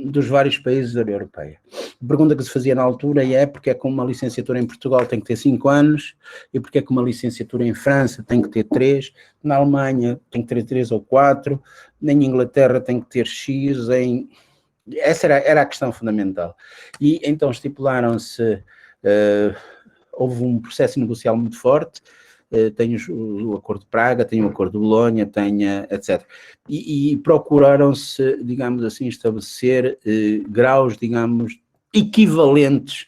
dos vários países da União Europeia. A pergunta que se fazia na altura é: porque é que uma licenciatura em Portugal tem que ter 5 anos, e porque é que uma licenciatura em França tem que ter 3, na Alemanha tem que ter 3 ou 4, na Inglaterra tem que ter X, essa era a questão fundamental. E então estipularam-se, houve um processo negocial muito forte, tem o Acordo de Praga, tem o Acordo de Bolonha, tem etc. E procuraram-se, digamos assim, estabelecer graus, digamos, equivalentes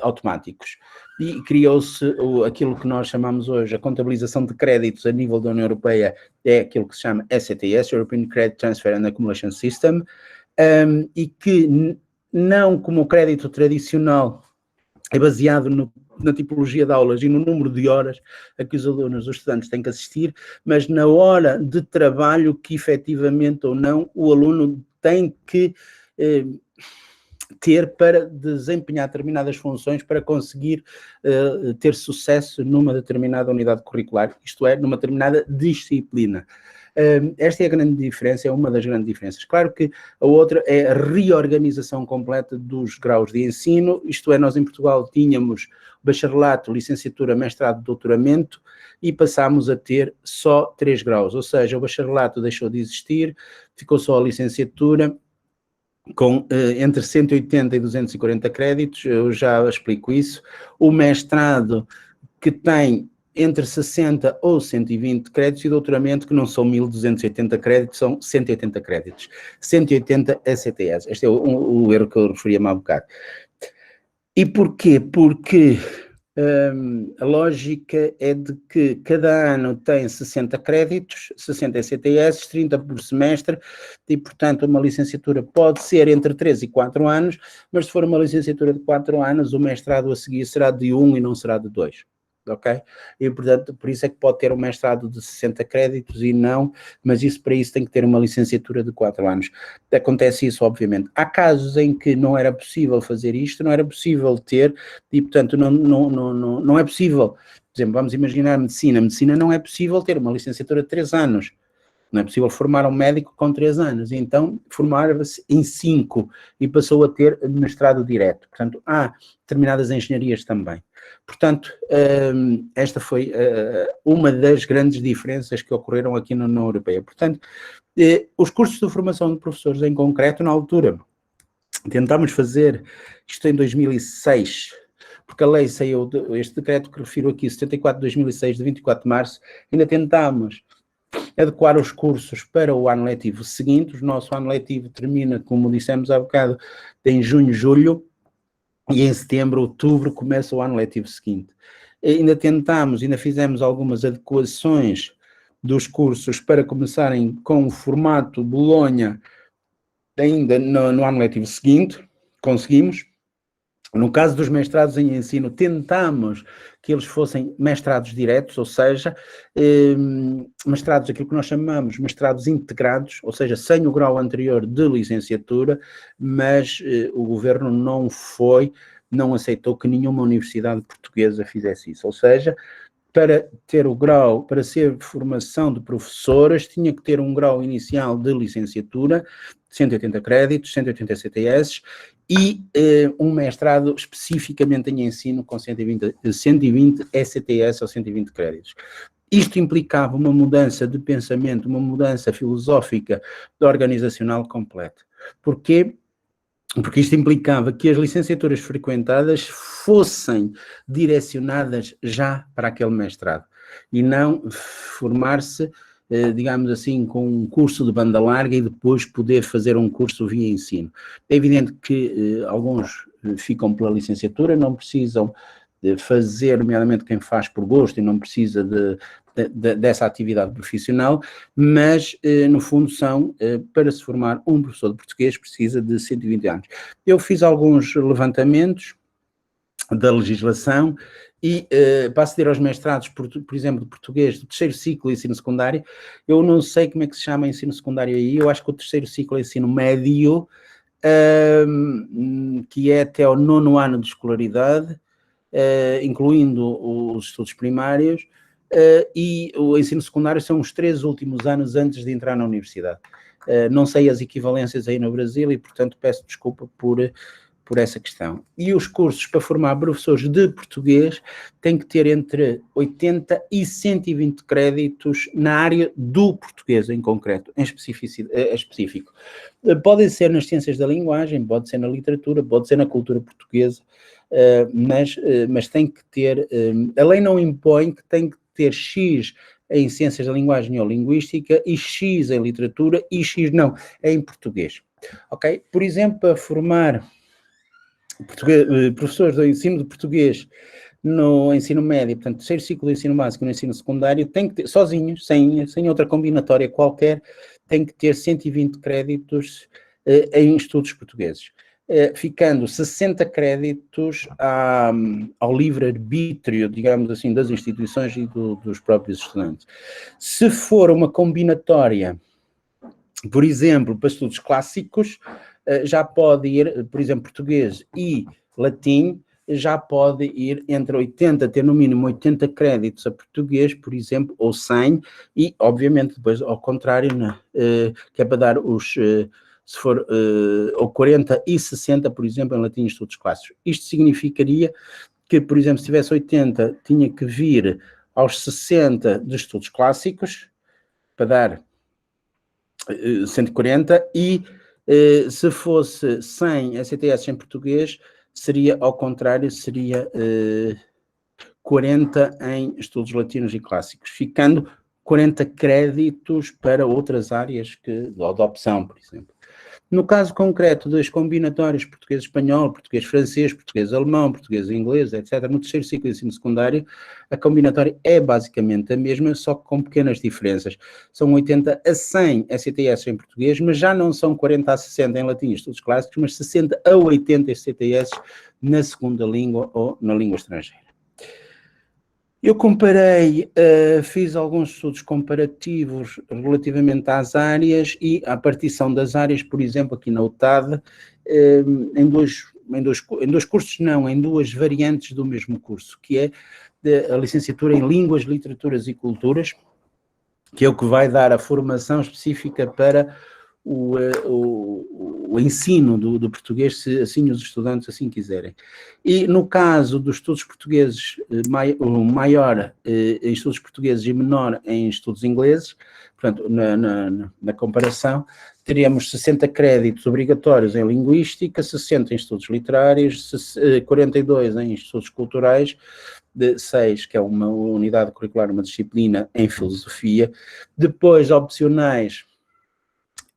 automáticos. E criou-se aquilo que nós chamamos hoje a contabilização de créditos a nível da União Europeia, é aquilo que se chama ECTS, European Credit Transfer and Accumulation System, e que não como o crédito tradicional é baseado na tipologia de aulas e no número de horas a que os alunos, os estudantes têm que assistir, mas na hora de trabalho que efetivamente ou não o aluno tem que ter para desempenhar determinadas funções para conseguir ter sucesso numa determinada unidade curricular, isto é, numa determinada disciplina. Esta é a grande diferença, é uma das grandes diferenças. Claro que a outra é a reorganização completa dos graus de ensino, isto é, nós em Portugal tínhamos bacharelato, licenciatura, mestrado, doutoramento, e passámos a ter só 3 graus, ou seja, o bacharelato deixou de existir, ficou só a licenciatura, com entre 180 e 240 créditos, eu já explico isso. O mestrado, que tem entre 60 ou 120 créditos e doutoramento que não são 1.280 créditos, são 180 créditos. 180 ECTS. Este é o erro que eu referia-me há bocado. E porquê? Porque a lógica é de que cada ano tem 60 créditos, 60 ECTS, 30 por semestre, e, portanto, uma licenciatura pode ser entre 3 e 4 anos, mas se for uma licenciatura de 4 anos, o mestrado a seguir será de 1 e não será de 2. Ok? E, portanto, por isso é que pode ter um mestrado de 60 créditos e não, mas para isso tem que ter uma licenciatura de 4 anos. Acontece isso, obviamente. Há casos em que não era possível fazer isto, não era possível ter, e, portanto, não é possível. Por exemplo, vamos imaginar medicina. Medicina não é possível ter uma licenciatura de 3 anos. Não é possível formar um médico com 3 anos. Então, formava-se em 5 e passou a ter mestrado direto. Portanto, há determinadas engenharias também. Portanto, esta foi uma das grandes diferenças que ocorreram aqui na União Europeia. Portanto, os cursos de formação de professores em concreto, na altura, tentámos fazer isto em 2006, porque a lei saiu, este decreto que refiro aqui, 74 de 2006, de 24 de março, ainda tentámos adequar os cursos para o ano letivo seguinte. O nosso ano letivo termina, como dissemos há bocado, em junho, julho, e em setembro, outubro, começa o ano letivo seguinte. Ainda fizemos algumas adequações dos cursos para começarem com o formato Bolonha ainda no ano letivo seguinte, conseguimos. No caso dos mestrados em ensino, tentamos que eles fossem mestrados diretos, ou seja, mestrados, aquilo que nós chamamos mestrados integrados, ou seja, sem o grau anterior de licenciatura, mas o governo não aceitou que nenhuma universidade portuguesa fizesse isso, ou seja, para ter o grau, para ser formação de professoras, tinha que ter um grau inicial de licenciatura, 180 créditos, 180 CTS, e um mestrado especificamente em ensino com 120 ECTS ou 120 créditos. Isto implicava uma mudança de pensamento, uma mudança filosófica organizacional completa. Porquê? Porque isto implicava que as licenciaturas frequentadas fossem direcionadas já para aquele mestrado e não formar-se, digamos assim, com um curso de banda larga e depois poder fazer um curso via ensino. É evidente que alguns ficam pela licenciatura, não precisam de fazer, nomeadamente quem faz por gosto e não precisa dessa atividade profissional, mas no fundo para se formar um professor de português precisa de 120 anos. Eu fiz alguns levantamentos da legislação e para aceder aos mestrados, por exemplo, de português do terceiro ciclo de ensino secundário, eu não sei como é que se chama ensino secundário aí, eu acho que o terceiro ciclo é ensino médio, que é até ao 9º ano de escolaridade, incluindo os estudos primários, e o ensino secundário são os 3 últimos anos antes de entrar na universidade. Não sei as equivalências aí no Brasil e, portanto, peço desculpa por essa questão. E os cursos para formar professores de português têm que ter entre 80 e 120 créditos na área do português em concreto, em específico. Podem ser nas ciências da linguagem, pode ser na literatura, pode ser na cultura portuguesa, mas tem que ter, a lei não impõe que tem que ter X em ciências da linguagem ou linguística e X em literatura e X não, é em português. Ok? Por exemplo, para formar professores do ensino de português no ensino médio, portanto, terceiro ciclo do ensino básico no ensino secundário, tem que ter, sozinhos, sem outra combinatória qualquer, tem que ter 120 créditos em estudos portugueses. Ficando 60 créditos ao livre-arbítrio, digamos assim, das instituições e dos próprios estudantes. Se for uma combinatória, por exemplo, para estudos clássicos, já pode ir, por exemplo, português e latim, já pode ir entre 80, ter no mínimo 80 créditos a português, por exemplo, ou 100, e, obviamente, depois, ao contrário, que é para dar os... se for ou 40 e 60, por exemplo, em latim e estudos clássicos. Isto significaria que, por exemplo, se tivesse 80, tinha que vir aos 60 de estudos clássicos, para dar 140, e se fosse 100 ECTS em português, seria ao contrário, seria 40 em estudos latinos e clássicos, ficando 40 créditos para outras áreas de opção, por exemplo. No caso concreto das combinatórias português-espanhol, português-francês, português-alemão, português-inglês, etc., no terceiro ciclo de ensino secundário, a combinatória é basicamente a mesma, só que com pequenas diferenças. São 80 a 100 ECTS em português, mas já não são 40 a 60 em latim e estudos clássicos, mas 60 a 80 ECTS na segunda língua ou na língua estrangeira. Eu comparei, fiz alguns estudos comparativos relativamente às áreas e à partição das áreas, por exemplo, aqui na UTAD, em dois cursos, não, em duas variantes do mesmo curso, que é a licenciatura em Línguas, Literaturas e Culturas, que é o que vai dar a formação específica para o ensino do português, se assim os estudantes assim quiserem. E no caso dos estudos portugueses, maior em estudos portugueses e menor em estudos ingleses, portanto, na comparação, teríamos 60 créditos obrigatórios em linguística, 60 em estudos literários, 42 em estudos culturais, 6, que é uma unidade curricular, uma disciplina em filosofia, depois opcionais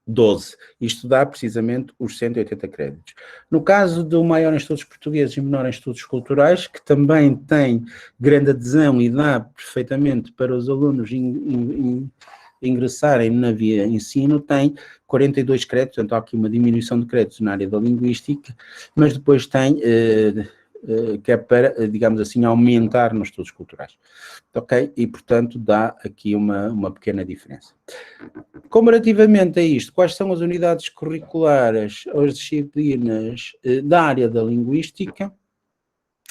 12. Isto dá precisamente os 180 créditos. No caso do maior em estudos portugueses e menor em estudos culturais, que também tem grande adesão e dá perfeitamente para os alunos ingressarem na via ensino, tem 42 créditos, portanto há aqui uma diminuição de créditos na área da linguística, mas depois tem, que é para, digamos assim, aumentar nos estudos culturais. Ok? E, portanto, dá aqui uma pequena diferença. Comparativamente a isto, quais são as unidades curriculares ou as disciplinas da área da linguística?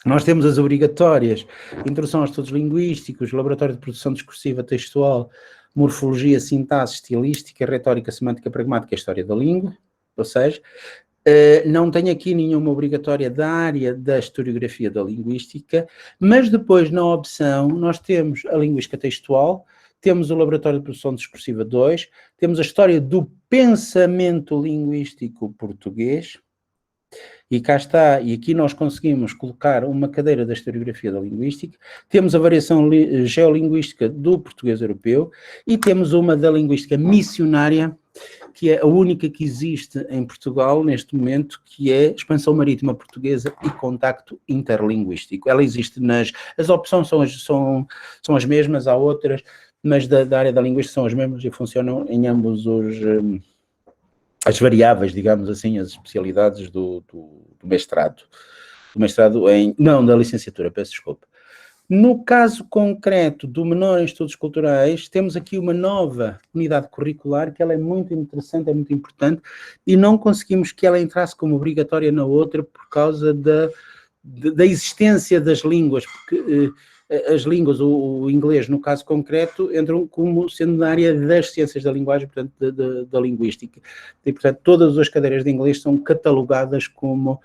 Nós temos as obrigatórias, Introdução aos Estudos Linguísticos, Laboratório de Produção Discursiva Textual, Morfologia, Sintaxe, Estilística, Retórica, Semântica, Pragmática e História da Língua, ou seja, não tem aqui nenhuma obrigatória da área da historiografia da linguística, mas depois na opção nós temos a linguística textual, temos o Laboratório de Produção Discursiva 2, temos a História do Pensamento Linguístico Português, e cá está, e aqui nós conseguimos colocar uma cadeira da historiografia da linguística, temos a variação geolinguística do português europeu e temos uma da linguística missionária, que é a única que existe em Portugal neste momento, que é Expansão Marítima Portuguesa e Contacto Interlinguístico. Ela existe as opções são as mesmas, há outras, mas da área da linguística são as mesmas e funcionam em ambos as variáveis, digamos assim, as especialidades do mestrado. Do mestrado da licenciatura, peço desculpa. No caso concreto do menor em estudos culturais, temos aqui uma nova unidade curricular, que ela é muito interessante, é muito importante, e não conseguimos que ela entrasse como obrigatória na outra por causa da existência das línguas, porque as línguas, o inglês, no caso concreto, entram como sendo na área das ciências da linguagem, portanto, da linguística. E, portanto, todas as cadeiras de inglês são catalogadas como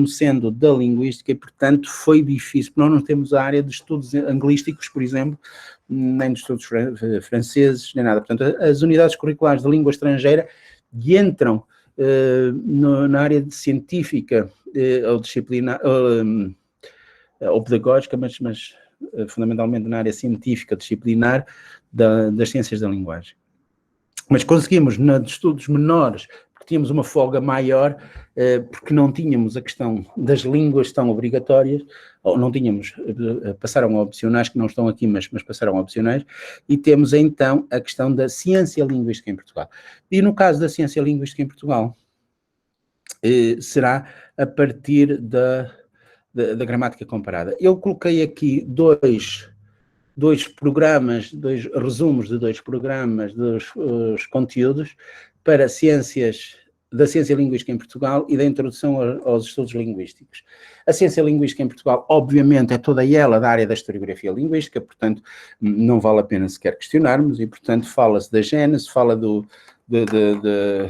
sendo da linguística e, portanto, foi difícil. Nós não temos a área de estudos anglísticos, por exemplo, nem de estudos franceses, nem nada. Portanto, as unidades curriculares de língua estrangeira entram na área de científica ou disciplinar, ou pedagógica, mas fundamentalmente na área científica disciplinar das ciências da linguagem. Mas conseguimos, nos estudos menores, porque tínhamos uma folga maior, porque não tínhamos a questão das línguas tão obrigatórias, ou não tínhamos, passaram a opcionais, que não estão aqui, mas passaram a opcionais, e temos então a questão da ciência linguística em Portugal. E no caso da ciência linguística em Portugal, será a partir da gramática comparada. Eu coloquei aqui dois programas, dois resumos de dois programas dos conteúdos para da ciência linguística em Portugal e da introdução aos estudos linguísticos. A ciência linguística em Portugal, obviamente, é toda ela da área da historiografia linguística, portanto, não vale a pena sequer questionarmos, e, portanto, fala-se da gênese, fala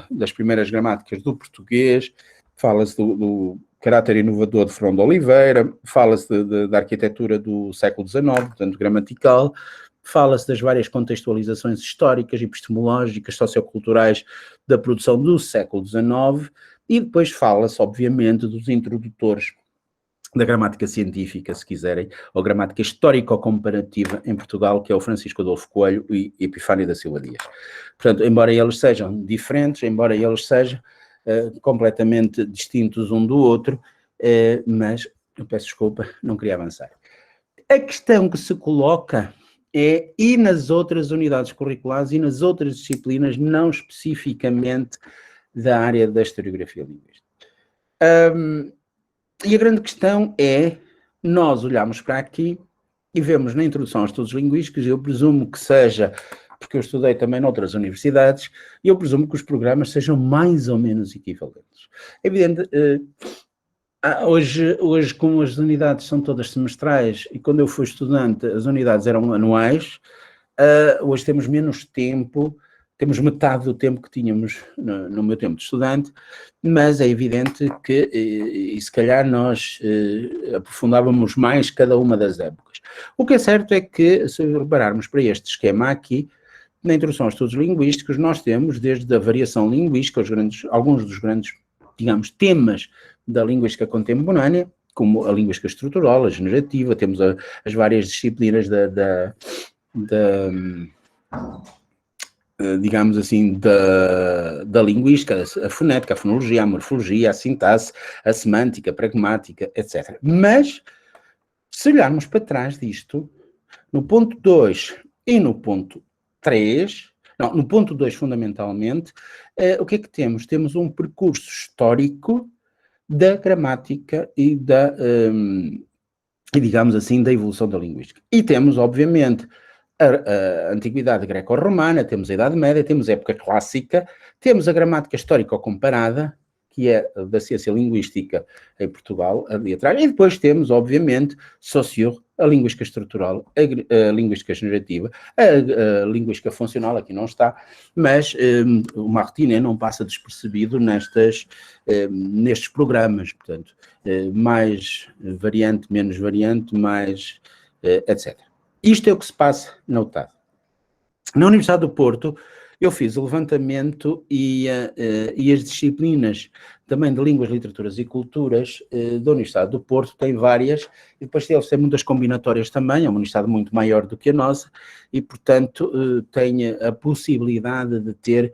das primeiras gramáticas do português, fala-se do caráter inovador de Fernão de Oliveira, fala-se da arquitetura do século XIX, portanto, gramatical, fala-se das várias contextualizações históricas, epistemológicas, socioculturais da produção do século XIX, e depois fala-se, obviamente, dos introdutores da gramática científica, se quiserem, ou gramática histórico-comparativa em Portugal, que é o Francisco Adolfo Coelho e Epifânio da Silva Dias. Portanto, embora eles sejam diferentes, embora eles sejam completamente distintos um do outro, mas, eu peço desculpa, não queria avançar. A questão que se coloca é, e nas outras unidades curriculares e nas outras disciplinas, não especificamente da área da historiografia linguística. E a grande questão é, nós olhamos para aqui e vemos na introdução aos estudos linguísticos, eu presumo que seja, porque eu estudei também noutras universidades, e eu presumo que os programas sejam mais ou menos equivalentes. É evidente, hoje como as unidades são todas semestrais, e quando eu fui estudante as unidades eram anuais, hoje temos menos tempo, temos metade do tempo que tínhamos no meu tempo de estudante, mas é evidente que, e se calhar nós aprofundávamos mais cada uma das épocas. O que é certo é que, se repararmos para este esquema aqui, na introdução aos estudos linguísticos, nós temos desde a variação linguística, alguns dos grandes, digamos, temas da linguística contemporânea, como a linguística estrutural, a generativa, temos as várias disciplinas digamos assim, da linguística, a fonética, a fonologia, a morfologia, a sintaxe, a semântica, a pragmática, etc. Mas, se olharmos para trás disto, no ponto 2 e no ponto 3, não, no ponto 2 fundamentalmente, o que é que temos? Temos um percurso histórico da gramática e digamos assim, da evolução da linguística. E temos, obviamente, a Antiguidade Greco-Romana, temos a Idade Média, temos a época clássica, temos a gramática histórico-comparada, que é da ciência linguística em Portugal, ali atrás, e depois temos, obviamente, a linguística estrutural, a linguística generativa, a linguística funcional, aqui não está, mas o Martinet não passa despercebido nestes programas, portanto, mais variante, menos variante, mais, etc. Isto é o que se passa na UTAD. Na Universidade do Porto, eu fiz o levantamento e as disciplinas também de línguas, literaturas e culturas da Universidade do Porto, tem várias, e depois eles têm muitas combinatórias também, é uma universidade muito maior do que a nossa, e portanto tem a possibilidade de ter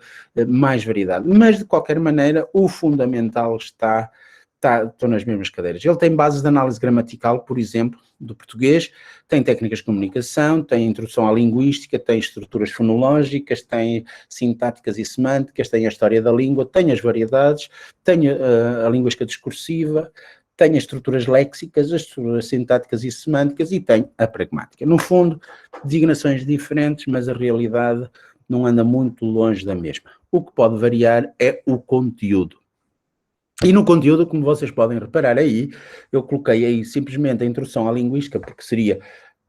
mais variedade. Mas de qualquer maneira, o fundamental estão nas mesmas cadeiras. Ele tem bases de análise gramatical, por exemplo, do português, tem técnicas de comunicação, tem introdução à linguística, tem estruturas fonológicas, tem sintáticas e semânticas, tem a história da língua, tem as variedades, tem a linguística discursiva, tem as estruturas léxicas, as estruturas sintáticas e semânticas e tem a pragmática. No fundo, designações diferentes, mas a realidade não anda muito longe da mesma. O que pode variar é o conteúdo. E no conteúdo, como vocês podem reparar aí, eu coloquei aí simplesmente a introdução à linguística, porque seria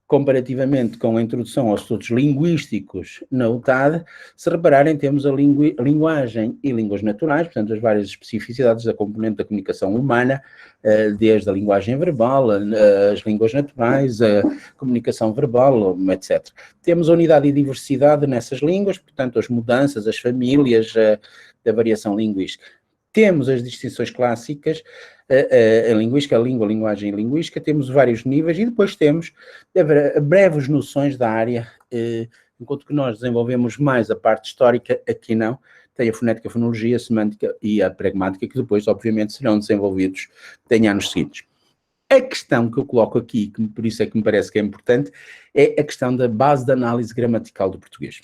comparativamente com a introdução aos estudos linguísticos na UTAD, se repararem, temos a linguagem e línguas naturais, portanto, as várias especificidades da componente da comunicação humana, desde a linguagem verbal, as línguas naturais, a comunicação verbal, etc. Temos a unidade e diversidade nessas línguas, portanto, as mudanças, as famílias, a variação linguística. Temos as distinções clássicas, a linguística, a língua, a linguagem e a linguística, temos vários níveis e depois temos breves noções da área, enquanto que nós desenvolvemos mais a parte histórica, aqui não, tem a fonética, a fonologia, a semântica e a pragmática, que depois, obviamente, serão desenvolvidos em anos seguintes. A questão que eu coloco aqui, que por isso é que me parece que é importante, é a questão da base de análise gramatical do português.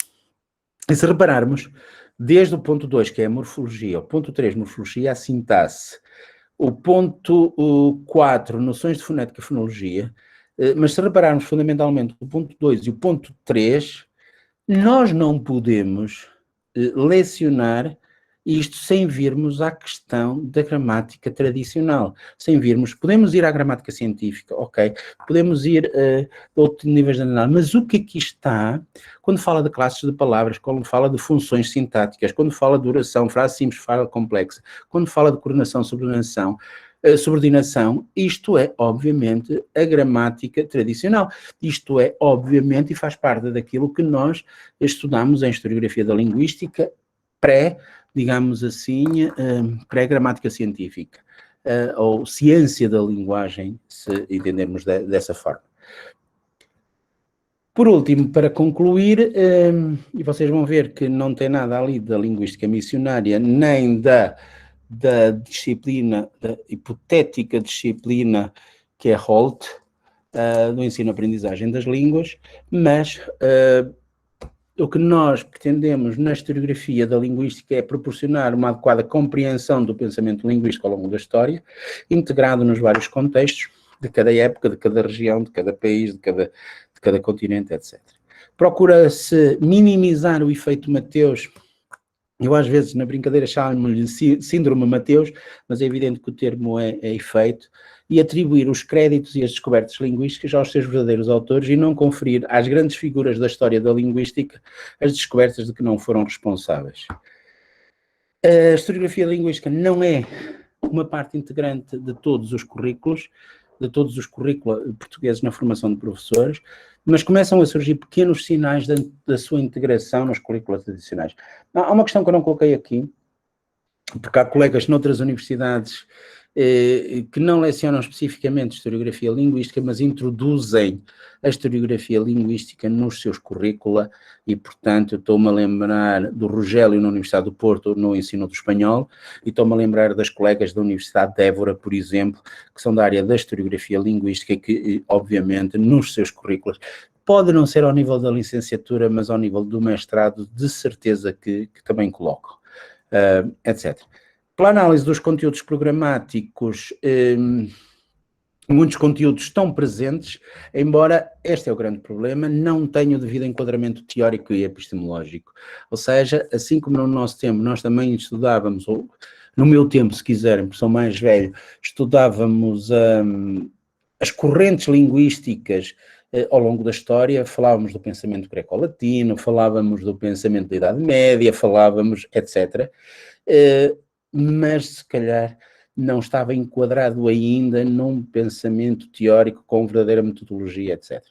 E se repararmos, desde o ponto 2, que é a morfologia, o ponto 3, morfologia, a sintaxe, o ponto 4, noções de fonética e fonologia, mas se repararmos fundamentalmente o ponto 2 e o ponto 3, nós não podemos lecionar isto sem virmos à questão da gramática tradicional, sem virmos, podemos ir à gramática científica, ok, podemos ir a outros níveis de análise, mas o que aqui está, quando fala de classes de palavras, quando fala de funções sintáticas, quando fala de oração, frase simples, frase complexa, quando fala de coordenação, subordinação, isto é, obviamente, a gramática tradicional. Isto é, obviamente, e faz parte daquilo que nós estudamos em historiografia da linguística digamos assim, pré-gramática científica. ou ciência da linguagem, se entendermos dessa forma. Por último, para concluir, e vocês vão ver que não tem nada ali da linguística missionária, nem da disciplina, da hipotética disciplina que é Holt, do ensino-aprendizagem das línguas, mas o que nós pretendemos na historiografia da linguística é proporcionar uma adequada compreensão do pensamento linguístico ao longo da história, integrado nos vários contextos de cada época, de cada região, de cada país, de cada continente, etc. Procura-se minimizar o efeito Mateus. Eu às vezes na brincadeira chamo-lhe síndrome Mateus, mas é evidente que o termo é efeito, e atribuir os créditos e as descobertas linguísticas aos seus verdadeiros autores e não conferir às grandes figuras da história da linguística as descobertas de que não foram responsáveis. A historiografia linguística não é uma parte integrante de todos os currículos, portugueses na formação de professores, mas começam a surgir pequenos sinais da sua integração nos currículos tradicionais. Há uma questão que eu não coloquei aqui, porque há colegas noutras universidades que não lecionam especificamente historiografia linguística, mas introduzem a historiografia linguística nos seus currícula e, portanto, eu estou-me a lembrar do Rogério na Universidade do Porto no ensino do espanhol e estou-me a lembrar das colegas da Universidade de Évora, por exemplo, que são da área da historiografia linguística e que, obviamente, nos seus currículos, pode não ser ao nível da licenciatura, mas ao nível do mestrado, de certeza que também colocam, etc. Pela análise dos conteúdos programáticos, muitos conteúdos estão presentes, embora, este é o grande problema, não tenham o devido enquadramento teórico e epistemológico. Ou seja, assim como no nosso tempo nós também estudávamos, ou no meu tempo, se quiserem, porque sou mais velho, estudávamos as correntes linguísticas ao longo da história, falávamos do pensamento greco-latino, falávamos do pensamento da Idade Média, falávamos, etc., mas se calhar não estava enquadrado ainda num pensamento teórico com verdadeira metodologia, etc.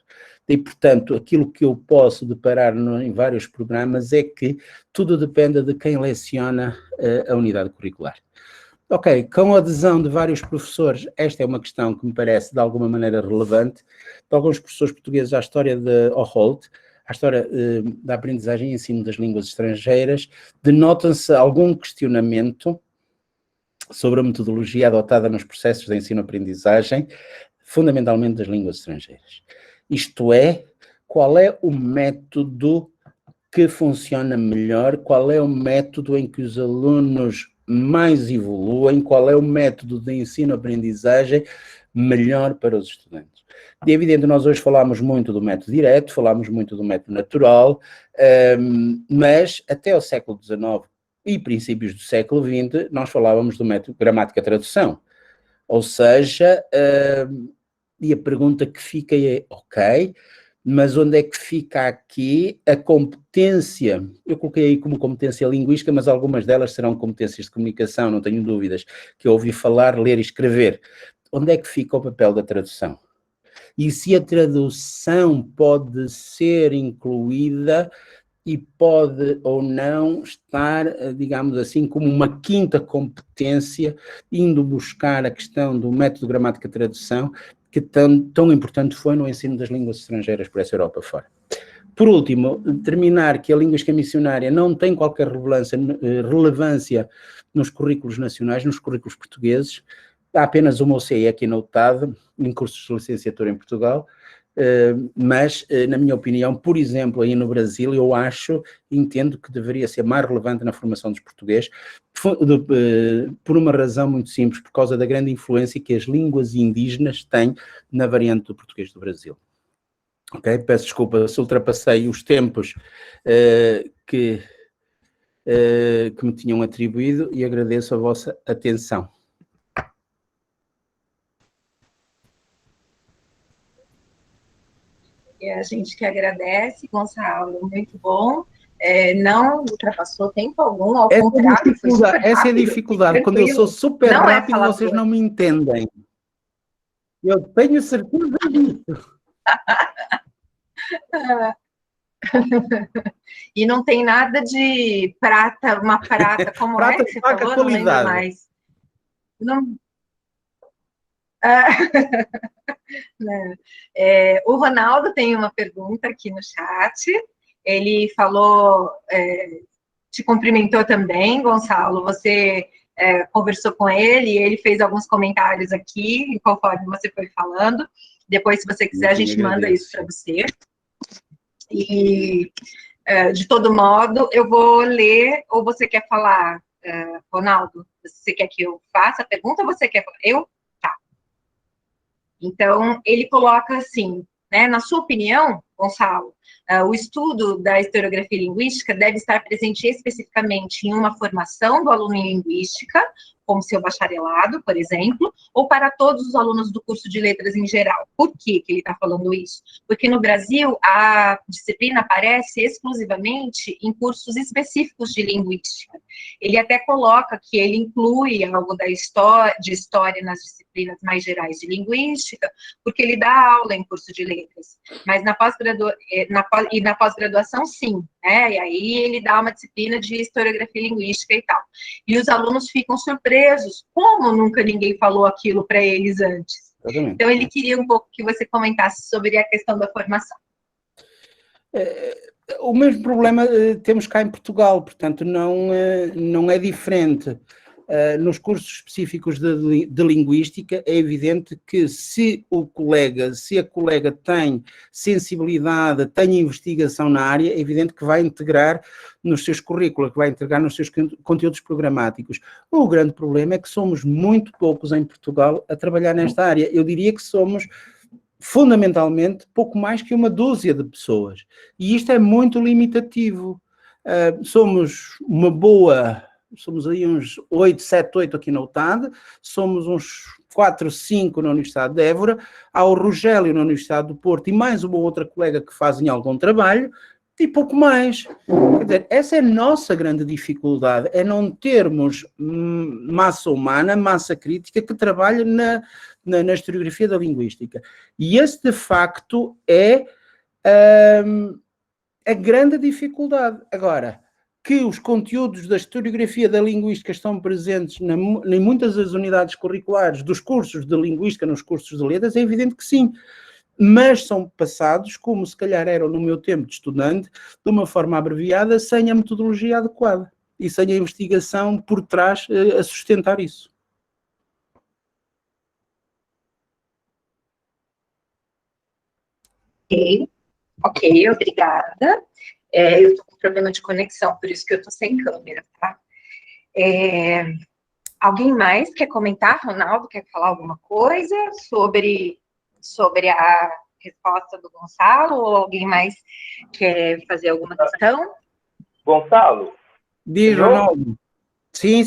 E, portanto, aquilo que eu posso deparar em vários programas é que tudo depende de quem leciona a unidade curricular. Ok, com a adesão de vários professores, esta é uma questão que me parece de alguma maneira relevante, de alguns professores portugueses à história de Holt, à história da aprendizagem e ensino das línguas estrangeiras, denota-se algum questionamento sobre a metodologia adotada nos processos de ensino-aprendizagem, fundamentalmente das línguas estrangeiras. Isto é, qual é o método que funciona melhor, qual é o método em que os alunos mais evoluem, qual é o método de ensino-aprendizagem melhor para os estudantes. É evidente, nós hoje falamos muito do método direto, falamos muito do método natural, mas até o século XIX e princípios do século XX, nós falávamos do método gramática-tradução. Ou seja, e a pergunta que fica é, ok, mas onde é que fica aqui a competência? Eu coloquei aí como competência linguística, mas algumas delas serão competências de comunicação, não tenho dúvidas, que eu ouvi falar, ler e escrever. Onde é que fica o papel da tradução? E se a tradução pode ser incluída e pode ou não estar, digamos assim, como uma quinta competência, indo buscar a questão do método gramática-tradução, que tão importante foi no ensino das línguas estrangeiras por essa Europa fora. Por último, determinar que a linguística missionária não tem qualquer relevância nos currículos nacionais, nos currículos portugueses. Há apenas uma OCE aqui anotado, em cursos de licenciatura em Portugal, mas, na minha opinião, por exemplo, aí no Brasil, eu entendo que deveria ser mais relevante na formação dos portugueses, por uma razão muito simples, por causa da grande influência que as línguas indígenas têm na variante do português do Brasil. Ok? Peço desculpa se ultrapassei os tempos que me tinham atribuído e agradeço a vossa atenção. A gente que agradece, Gonçalo, muito bom. Não ultrapassou tempo algum, ao contrário, foi super rápido. Essa é a dificuldade, quando eu sou super rápido, vocês não me entendem. Eu tenho certeza disso. E não tem nada de prata, uma prata, como prata é que você falou? Qualidade. Não lembro mais. Não, O Ronaldo tem uma pergunta aqui no chat. Ele falou, te cumprimentou também, Gonçalo. Você conversou com ele e ele fez alguns comentários aqui, conforme você foi falando. Depois, se você quiser, a gente manda isso para você. E, de todo modo, eu vou ler, ou você quer falar, Ronaldo? Você quer que eu faça a pergunta ou você quer falar? Eu? Tá. Então, ele coloca assim, né, na sua opinião, Gonçalo, o estudo da historiografia linguística deve estar presente especificamente em uma formação do aluno em linguística, como seu bacharelado, por exemplo, ou para todos os alunos do curso de letras em geral. Por que ele está falando isso? Porque no Brasil a disciplina aparece exclusivamente em cursos específicos de linguística. Ele até coloca que ele inclui algo de história nas disciplinas mais gerais de linguística, porque ele dá aula em curso de letras. Mas na pós-graduação, sim, né? E aí ele dá uma disciplina de historiografia linguística e tal. E os alunos ficam surpresos, como nunca ninguém falou aquilo para eles antes. Exatamente. Então, ele queria um pouco que você comentasse sobre a questão da formação. O mesmo problema temos cá em Portugal, portanto, não é diferente. Nos cursos específicos de linguística, é evidente que se a colega tem sensibilidade, tem investigação na área, é evidente que vai integrar nos seus currículos, que vai integrar nos seus conteúdos programáticos. O grande problema é que somos muito poucos em Portugal a trabalhar nesta área. Eu diria que somos, fundamentalmente, pouco mais que uma dúzia de pessoas. E isto é muito limitativo. Somos aí uns 7, 8 aqui na UTAD, somos uns 4, 5 na Universidade de Évora, há o Rogério na Universidade do Porto e mais uma outra colega que fazem algum trabalho, e pouco mais. Quer dizer, essa é a nossa grande dificuldade, é não termos massa humana, massa crítica que trabalhe na historiografia da linguística. E esse, de facto, é a grande dificuldade. Agora, que os conteúdos da historiografia da linguística estão presentes em muitas das unidades curriculares dos cursos de linguística, nos cursos de letras, é evidente que sim. Mas são passados, como se calhar eram no meu tempo de estudante, de uma forma abreviada, sem a metodologia adequada e sem a investigação por trás a sustentar isso. Ok, obrigada. Eu estou com problema de conexão, por isso que eu estou sem câmera, tá? Alguém mais quer comentar? Ronaldo, quer falar alguma coisa sobre a resposta do Gonçalo? Ou alguém mais quer fazer alguma questão? Gonçalo? Diz, Ronaldo. Sim.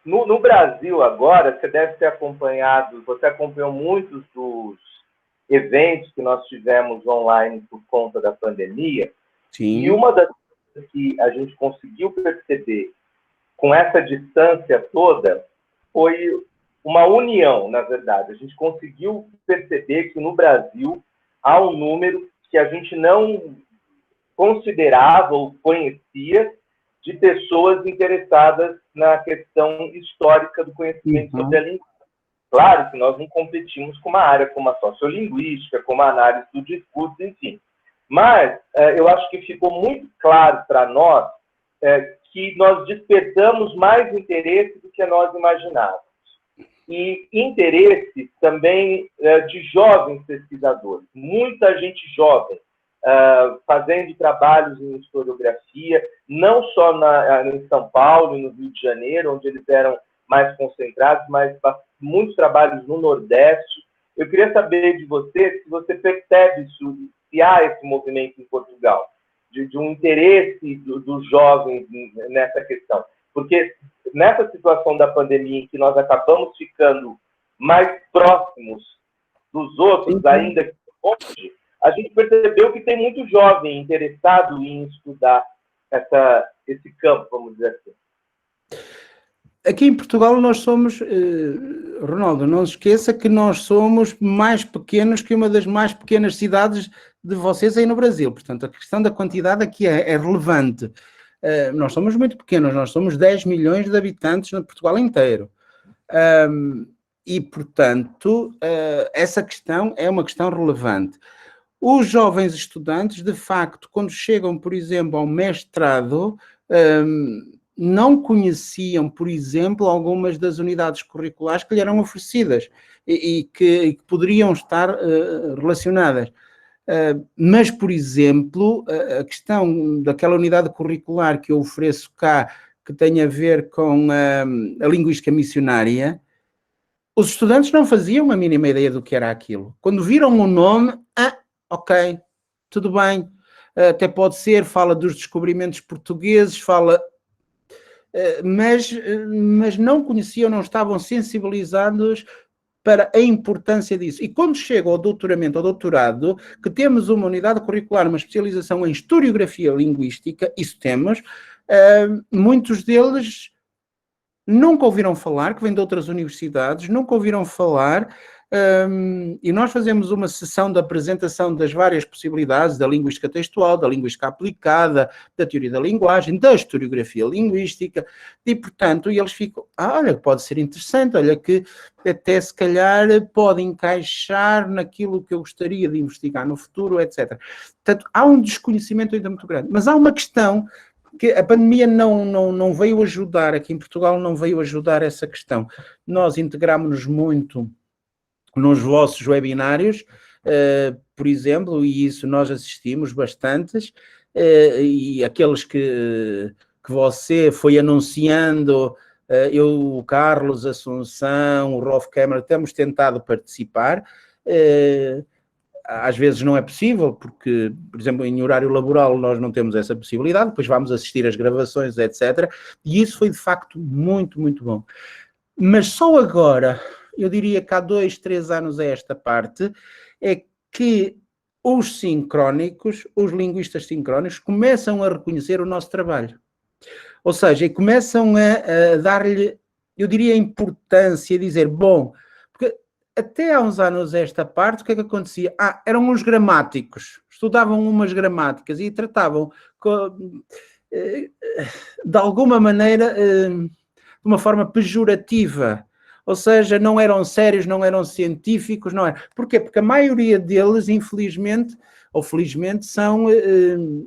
No Brasil agora, você deve ter acompanhado, você acompanhou muitos dos eventos que nós tivemos online por conta da pandemia. Sim. E uma das coisas que a gente conseguiu perceber com essa distância toda foi uma união, na verdade. A gente conseguiu perceber que no Brasil há um número que a gente não considerava ou conhecia de pessoas interessadas na questão histórica do conhecimento sobre a língua. Claro que nós não competimos com uma área como a sociolinguística, como a análise do discurso, enfim. Mas eu acho que ficou muito claro para nós que nós despertamos mais interesse do que nós imaginávamos. E interesse também de jovens pesquisadores. Muita gente jovem fazendo trabalhos em historiografia, não só em São Paulo e no Rio de Janeiro, onde eles eram mais concentrados, mas muitos trabalhos no Nordeste. Eu queria saber de você se você percebe isso, se há esse movimento em Portugal, de um interesse dos jovens nessa questão. Porque nessa situação da pandemia, em que nós acabamos ficando mais próximos dos outros, ainda que longe, a gente percebeu que tem muito jovem interessado em estudar esse campo, vamos dizer assim. Aqui em Portugal nós somos, Ronaldo, não se esqueça que nós somos mais pequenos que uma das mais pequenas cidades de vocês aí no Brasil. Portanto, a questão da quantidade aqui é relevante. Nós somos muito pequenos, nós somos 10 milhões de habitantes no Portugal inteiro. E, portanto, essa questão é uma questão relevante. Os jovens estudantes, de facto, quando chegam, por exemplo, ao mestrado, não conheciam, por exemplo, algumas das unidades curriculares que lhe eram oferecidas e que poderiam estar relacionadas. Mas, por exemplo, a questão daquela unidade curricular que eu ofereço cá, que tem a ver com a linguística missionária, os estudantes não faziam a mínima ideia do que era aquilo. Quando viram o nome, ok, tudo bem, até pode ser, fala dos descobrimentos portugueses, fala... Mas não conheciam, não estavam sensibilizados para a importância disso. E quando chega ao doutoramento, ao doutorado, que temos uma unidade curricular, uma especialização em historiografia linguística, isso temos, muitos deles nunca ouviram falar, que vêm de outras universidades, nunca ouviram falar, e nós fazemos uma sessão de apresentação das várias possibilidades da linguística textual, da linguística aplicada, da teoria da linguagem, da historiografia linguística, e portanto eles ficam, olha, pode ser interessante, olha que até se calhar pode encaixar naquilo que eu gostaria de investigar no futuro, etc. Portanto, há um desconhecimento ainda muito grande, mas há uma questão que a pandemia não veio ajudar, aqui em Portugal não veio ajudar essa questão. Nós integramos-nos muito nos vossos webinários, por exemplo, e isso nós assistimos bastantes, e aqueles que você foi anunciando, eu, o Carlos, Assunção, o Rolf Câmara, temos tentado participar. Às vezes não é possível, porque, por exemplo, em horário laboral nós não temos essa possibilidade, depois vamos assistir às gravações, etc. E isso foi, de facto, muito, muito bom. Mas só agora, eu diria que há 2, 3 anos a esta parte, é que os sincrónicos, os linguistas sincrónicos, começam a reconhecer o nosso trabalho. Ou seja, começam a dar-lhe, eu diria, importância, dizer, bom, porque até há uns anos esta parte, o que é que acontecia? Eram uns gramáticos, estudavam umas gramáticas e tratavam de alguma maneira, de uma forma pejorativa, ou seja, não eram sérios, não eram científicos, não era. Porquê? Porque a maioria deles, infelizmente, ou felizmente, são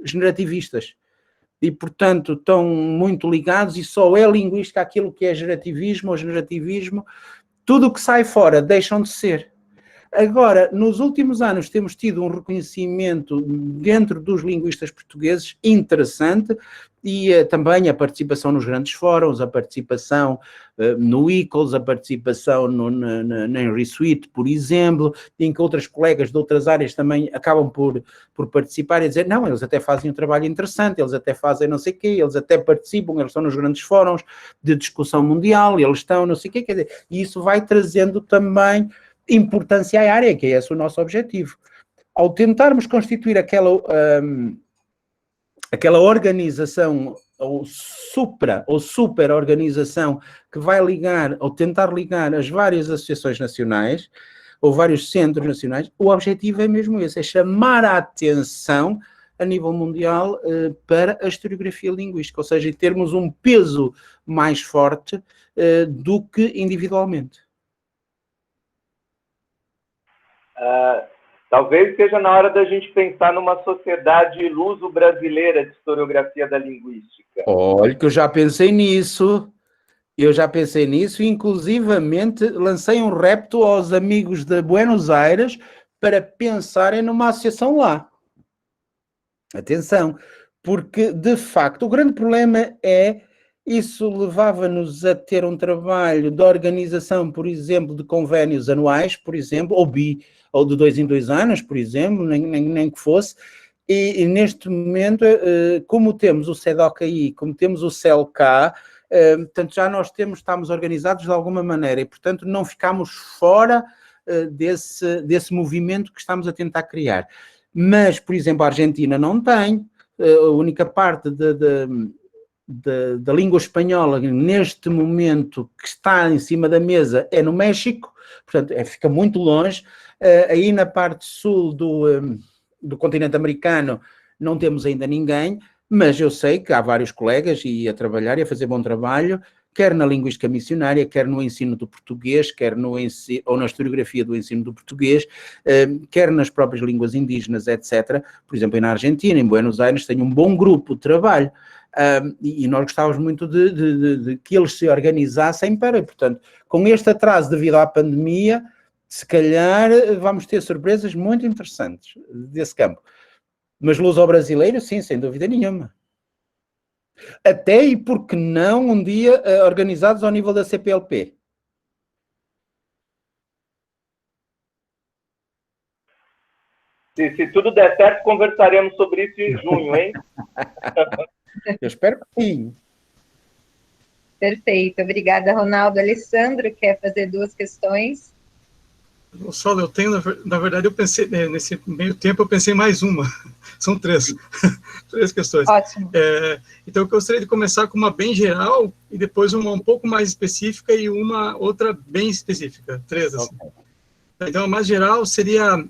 generativistas. E, portanto, estão muito ligados e só é linguística aquilo que é gerativismo ou generativismo. Tudo o que sai fora deixam de ser. Agora, nos últimos anos temos tido um reconhecimento dentro dos linguistas portugueses interessante e também a participação nos grandes fóruns, a participação no ICLS, a participação na ReSuite, por exemplo, em que outras colegas de outras áreas também acabam por participar e dizer, não, eles até fazem um trabalho interessante, eles até fazem não sei o quê, eles até participam, eles estão nos grandes fóruns de discussão mundial, eles estão não sei o quê, quer dizer, e isso vai trazendo também importância à área, que é esse o nosso objetivo. Ao tentarmos constituir aquela organização, ou super organização, que vai ligar, ou tentar ligar as várias associações nacionais, ou vários centros nacionais, o objetivo é mesmo esse, é chamar a atenção a nível mundial para a historiografia linguística, ou seja, termos um peso mais forte do que individualmente. Talvez seja na hora da gente pensar numa sociedade luso-brasileira de historiografia da linguística. Olha, que eu já pensei nisso, e inclusivamente lancei um repto aos amigos de Buenos Aires para pensarem numa associação lá. Atenção, porque de facto o grande problema é isso levava-nos a ter um trabalho de organização, por exemplo, de convénios anuais, por exemplo, ou de 2 em 2 anos, por exemplo, nem que fosse, e neste momento, como temos o CEDOC-AI, como temos o CELCA, portanto já nós estamos organizados de alguma maneira e, portanto, não ficamos fora desse movimento que estamos a tentar criar. Mas, por exemplo, a Argentina não tem, a única parte da língua espanhola neste momento que está em cima da mesa é no México, portanto fica muito longe. Aí na parte sul do continente americano não temos ainda ninguém, mas eu sei que há vários colegas a trabalhar e a fazer bom trabalho quer na linguística missionária, quer no ensino do português, quer no ensino, ou na historiografia do ensino do português, quer nas próprias línguas indígenas, etc. Por exemplo, na Argentina, em Buenos Aires, tem um bom grupo de trabalho. E nós gostávamos muito de que eles se organizassem para, portanto, com este atraso devido à pandemia, se calhar vamos ter surpresas muito interessantes desse campo. Mas luso-brasileiro, sim, sem dúvida nenhuma. Até e porque não um dia organizados ao nível da CPLP. Se tudo der certo, conversaremos sobre isso em junho, hein? Eu espero que sim. Perfeito. Obrigada, Ronaldo. Alessandro, quer fazer 2 questões? Gonçalo, eu tenho, na verdade, eu pensei, nesse meio tempo, eu pensei mais uma. São 3. 3 questões. Ótimo. Então, eu gostaria de começar com uma bem geral, e depois uma um pouco mais específica e uma outra bem específica. 3, assim. Okay. Então, a mais geral seria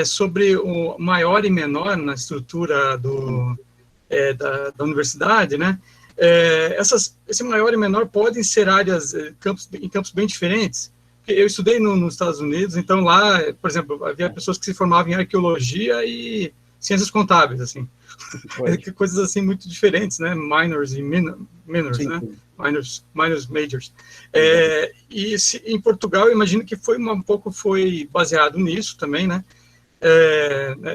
sobre o maior e menor na estrutura da universidade, né? Esse maior e menor podem ser áreas, em campos bem diferentes. Eu estudei nos Estados Unidos, então lá, por exemplo, havia pessoas que se formavam em arqueologia e ciências contábeis, assim. Coisas assim muito diferentes, né? Minors e minors, sim, né? Sim. Minors, majors. E em Portugal, eu imagino que foi baseado nisso também, né?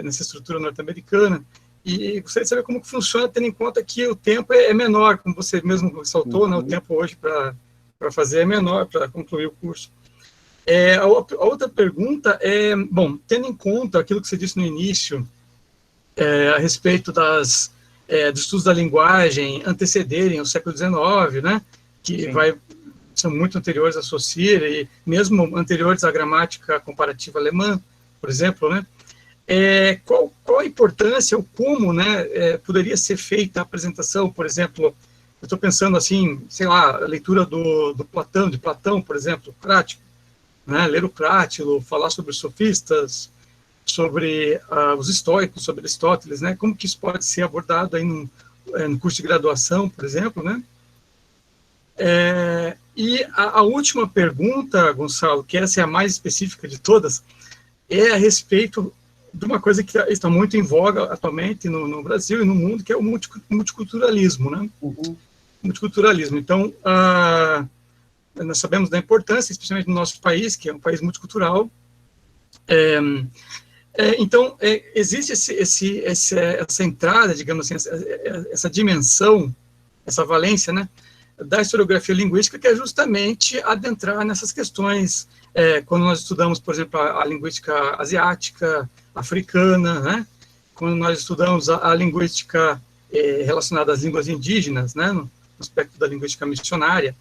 Nessa estrutura norte-americana. E gostaria de saber como que funciona, tendo em conta que o tempo é menor, como você mesmo ressaltou, né? O tempo hoje para fazer é menor, para concluir o curso. A outra pergunta é, bom, tendo em conta aquilo que você disse no início, a respeito dos estudos da linguagem antecederem o século XIX, né, que são muito anteriores à Saussure, e mesmo anteriores à gramática comparativa alemã, por exemplo, né, qual a importância, ou como, né, poderia ser feita a apresentação, por exemplo, eu estou pensando assim, sei lá, a leitura de Platão, por exemplo, Crático, né, ler o Crátilo, falar sobre os sofistas, sobre os estoicos, sobre Aristóteles, né, como que isso pode ser abordado aí no curso de graduação, por exemplo, né? E a última pergunta, Gonçalo, que essa é a mais específica de todas, é a respeito de uma coisa que está muito em voga atualmente no Brasil e no mundo, que é o multiculturalismo, né? Uhum. Multiculturalismo. Então, nós sabemos da importância, especialmente no nosso país, que é um país multicultural. Então, existe essa entrada, digamos assim, essa dimensão, essa valência, né, da historiografia linguística, que é justamente adentrar nessas questões, quando nós estudamos, por exemplo, a linguística asiática, africana, né, quando nós estudamos a linguística relacionada às línguas indígenas, né, no aspecto da linguística missionária.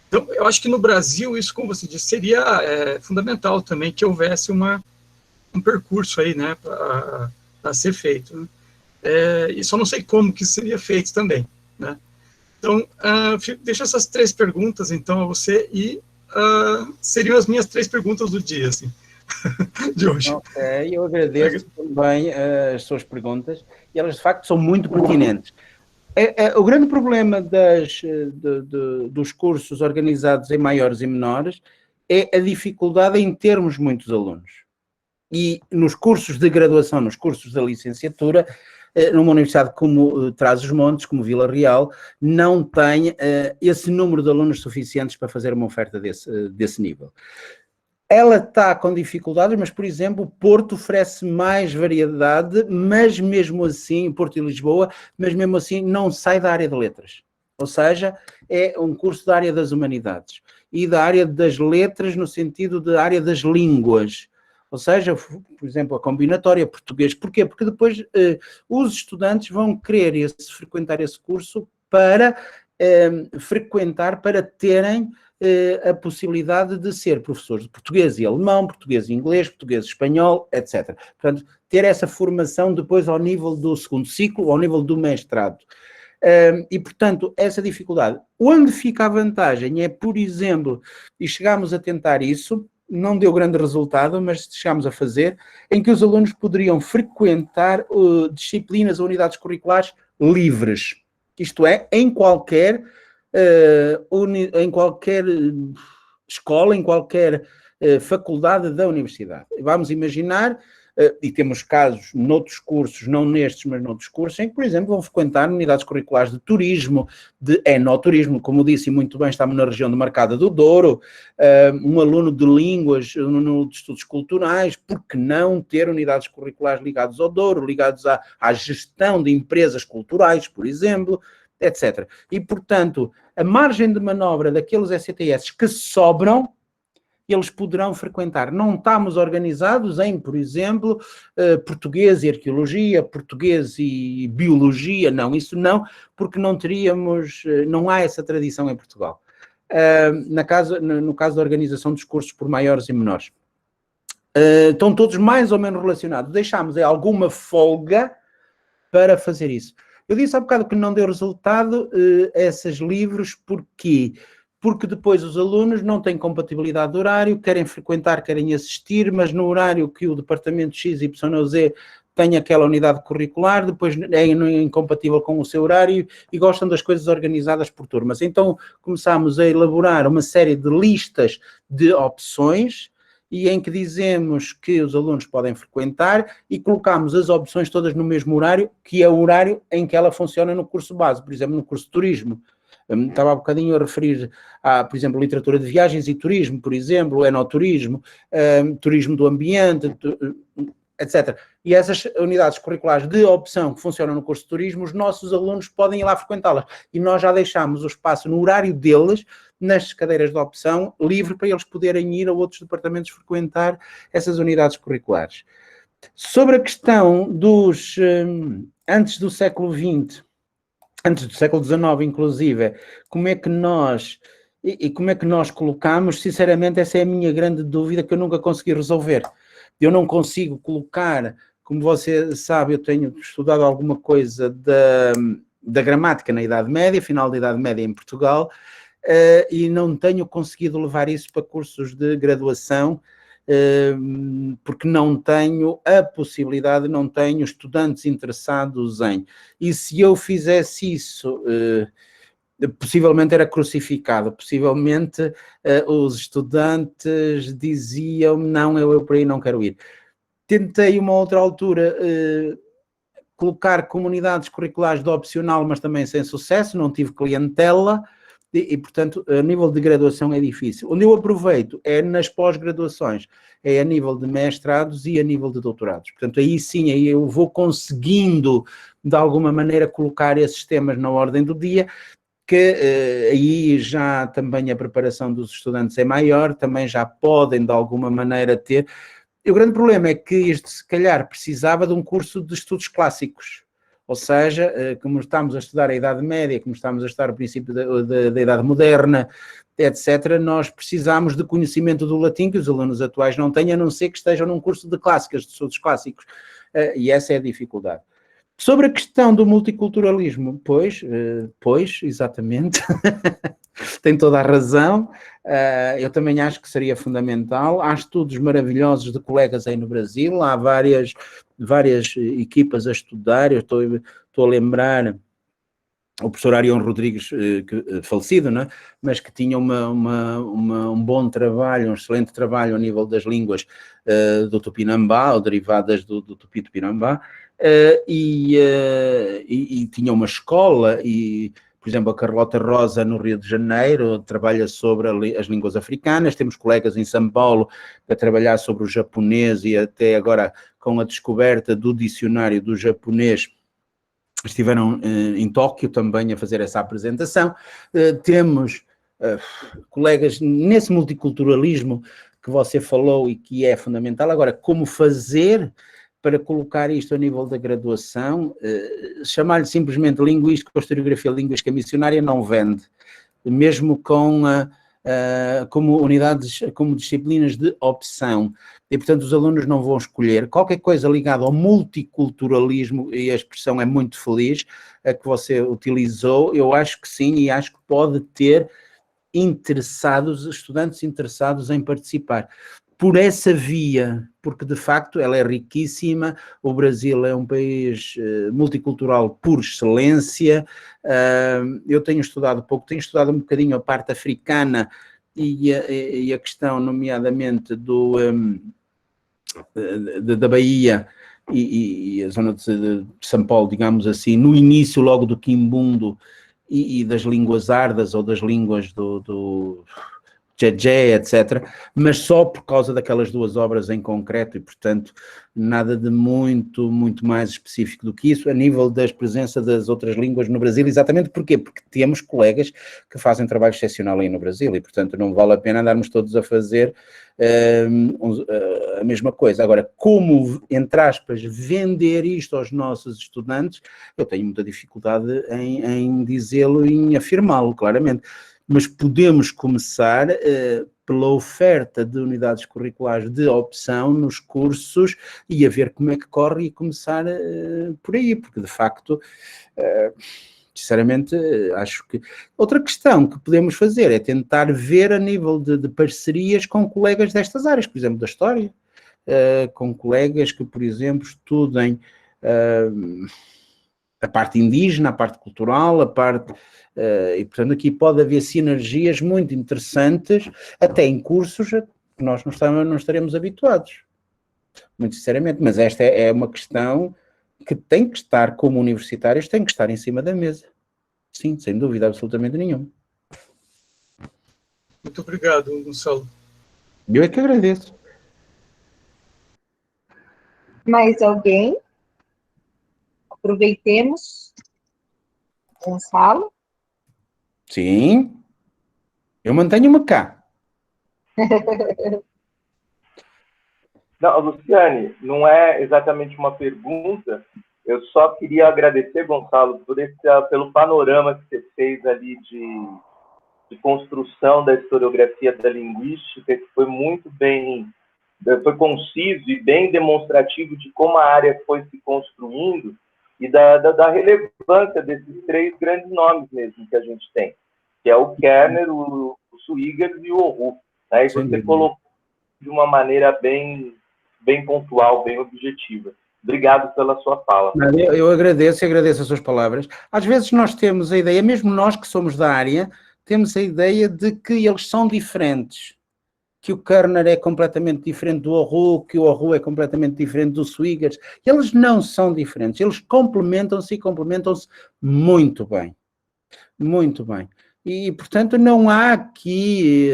Então, eu acho que no Brasil, isso, como você disse, seria fundamental também que houvesse um percurso aí, né, para ser feito. Né? E só não sei como que seria feito também, né? Então, deixo essas 3 perguntas, então, a você, e seriam as minhas 3 perguntas do dia, assim, de hoje. Ok, eu agradeço também as suas perguntas, e elas, de facto, são muito pertinentes. O grande problema dos cursos organizados em maiores e menores é a dificuldade em termos muitos alunos. E nos cursos de graduação, nos cursos da licenciatura, numa universidade como Trás-os-Montes, como Vila Real, não tem esse número de alunos suficientes para fazer uma oferta desse nível. Ela está com dificuldades, mas, por exemplo, Porto oferece mais variedade, mas mesmo assim, Porto e Lisboa, mas mesmo assim não sai da área de letras. Ou seja, é um curso da área das humanidades e da área das letras no sentido da área das línguas. Ou seja, por exemplo, a combinatória português. Porquê? Porque depois os estudantes vão querer frequentar esse curso para terem a possibilidade de ser professores de português e alemão, português e inglês, português e espanhol, etc. Portanto, ter essa formação depois ao nível do segundo ciclo, ao nível do mestrado. E, portanto, essa dificuldade. Onde fica a vantagem é, por exemplo, e chegámos a tentar isso, não deu grande resultado, mas chegámos a fazer, em que os alunos poderiam frequentar disciplinas ou unidades curriculares livres. Isto é, em qualquer em qualquer escola, em qualquer faculdade da universidade. Vamos imaginar, e temos casos noutros cursos, não nestes, mas noutros cursos, em que, por exemplo, vão frequentar unidades curriculares de turismo, de enoturismo, como disse muito bem, estamos na região de Marcada do Douro, um aluno de línguas, um aluno de estudos culturais, por que não ter unidades curriculares ligadas ao Douro, ligados à gestão de empresas culturais, por exemplo, etc. E, portanto, a margem de manobra daqueles ECTS que sobram, eles poderão frequentar. Não estamos organizados em, por exemplo, português e arqueologia, português e biologia, não, isso não, porque não teríamos, não há essa tradição em Portugal. No caso da organização dos cursos por maiores e menores. Estão todos mais ou menos relacionados. Deixámos alguma folga para fazer isso. Eu disse há bocado que não deu resultado esses livros, porquê? Porque depois os alunos não têm compatibilidade de horário, querem frequentar, querem assistir, mas no horário que o departamento XYZ tem aquela unidade curricular, depois é incompatível com o seu horário e gostam das coisas organizadas por turmas. Então começámos a elaborar uma série de listas de opções e em que dizemos que os alunos podem frequentar e colocamos as opções todas no mesmo horário, que é o horário em que ela funciona no curso base, por exemplo, no curso de turismo. Estava há bocadinho a referir a, por exemplo, literatura de viagens e turismo, por exemplo, enoturismo, turismo do ambiente, etc. E essas unidades curriculares de opção que funcionam no curso de turismo, os nossos alunos podem ir lá frequentá-las. E nós já deixamos o espaço no horário deles, nas cadeiras de opção, livre para eles poderem ir a outros departamentos frequentar essas unidades curriculares. Sobre a questão dos, antes do século XX, antes do século XIX, inclusive, como é que nós colocamos, sinceramente, essa é a minha grande dúvida que eu nunca consegui resolver. Eu não consigo colocar, como você sabe, eu tenho estudado alguma coisa da gramática na Idade Média, final da Idade Média em Portugal, e não tenho conseguido levar isso para cursos de graduação, porque não tenho a possibilidade, não tenho estudantes interessados em. E se eu fizesse isso, possivelmente era crucificado, possivelmente os estudantes diziam, não, eu por aí não quero ir. Tentei uma outra altura colocar comunidades curriculares de opcional, mas também sem sucesso, não tive clientela, e, portanto, a nível de graduação é difícil. Onde eu aproveito é nas pós-graduações, é a nível de mestrados e a nível de doutorados. Portanto, aí sim, aí eu vou conseguindo, de alguma maneira, colocar esses temas na ordem do dia, que aí já também a preparação dos estudantes é maior, também já podem, de alguma maneira, ter. E o grande problema é que isto, se calhar, precisava de um curso de estudos clássicos. Ou seja, como estamos a estudar a Idade Média, como estamos a estudar o princípio da Idade Moderna, etc., nós precisamos de conhecimento do latim que os alunos atuais não têm, a não ser que estejam num curso de clássicas, de estudos clássicos. E essa é a dificuldade. Sobre a questão do multiculturalismo, pois, exatamente, tem toda a razão, eu também acho que seria fundamental. Há estudos maravilhosos de colegas aí no Brasil, há várias equipas a estudar. Eu estou a lembrar o professor Arion Rodrigues, falecido, não é? Mas que tinha um bom trabalho, um excelente trabalho a nível das línguas do Tupinambá, ou derivadas do Tupi-Tupinambá, e tinha uma escola, e, por exemplo, a Carlota Rosa, no Rio de Janeiro, trabalha sobre as línguas africanas. Temos colegas em São Paulo a trabalhar sobre o japonês, e até agora, com a descoberta do dicionário do japonês, estiveram em Tóquio também a fazer essa apresentação. Temos colegas nesse multiculturalismo que você falou e que é fundamental. Agora, como fazer para colocar isto a nível da graduação? Chamar-lhe simplesmente linguística ou historiografia linguística missionária não vende, mesmo como unidades, como disciplinas de opção. E, portanto, os alunos não vão escolher. Qualquer coisa ligada ao multiculturalismo, e a expressão é muito feliz, a que você utilizou, eu acho que sim, e acho que pode ter estudantes interessados em participar. por essa via, porque de facto ela é riquíssima, o Brasil é um país multicultural por excelência, eu tenho estudado pouco, tenho estudado um bocadinho a parte africana e a questão, nomeadamente, da Bahia e a zona de São Paulo, digamos assim, no início logo do Quimbundo e das línguas ardas ou das línguas do Djé, etc., mas só por causa daquelas duas obras em concreto e, portanto, nada de muito mais específico do que isso, a nível da presença das outras línguas no Brasil. Exatamente porquê? Porque temos colegas que fazem trabalho excepcional aí no Brasil e, portanto, não vale a pena andarmos todos a fazer a mesma coisa. Agora, como, entre aspas, vender isto aos nossos estudantes, eu tenho muita dificuldade em dizê-lo e em afirmá-lo, claramente. Mas podemos começar pela oferta de unidades curriculares de opção nos cursos e a ver como é que corre e começar por aí, porque de facto, sinceramente, acho que... Outra questão que podemos fazer é tentar ver a nível de parcerias com colegas destas áreas, por exemplo, da história, com colegas que, por exemplo, estudem a parte indígena, a parte cultural, a parte... e, portanto, aqui pode haver sinergias muito interessantes, até em cursos que nós não estaremos habituados, muito sinceramente, mas esta é uma questão que tem que estar, como universitários, tem que estar em cima da mesa. Sim, sem dúvida, absolutamente nenhuma. Muito obrigado, Gonçalo. Eu é que agradeço. Mais alguém? Aproveitemos. Gonçalo? Sim. Eu mantenho-me cá. Não, Luciane, não é exatamente uma pergunta, eu só queria agradecer, Gonçalo, pelo panorama que você fez ali de construção da historiografia da linguística, que foi muito bem, foi conciso e bem demonstrativo de como a área foi se construindo e da relevância desses três grandes nomes mesmo que a gente tem, que é o Kerner, o Swigert e o Oru. Né? E você colocou de uma maneira bem pontual, bem objetiva. Obrigado pela sua fala. Eu agradeço e agradeço as suas palavras. Às vezes nós temos a ideia, mesmo nós que somos da área, temos a ideia de que eles são diferentes, que o Kerner é completamente diferente do Oru, que o Oru é completamente diferente do Swigert. Eles não são diferentes, eles complementam-se e complementam-se muito bem. Muito bem. E, portanto, não há aqui...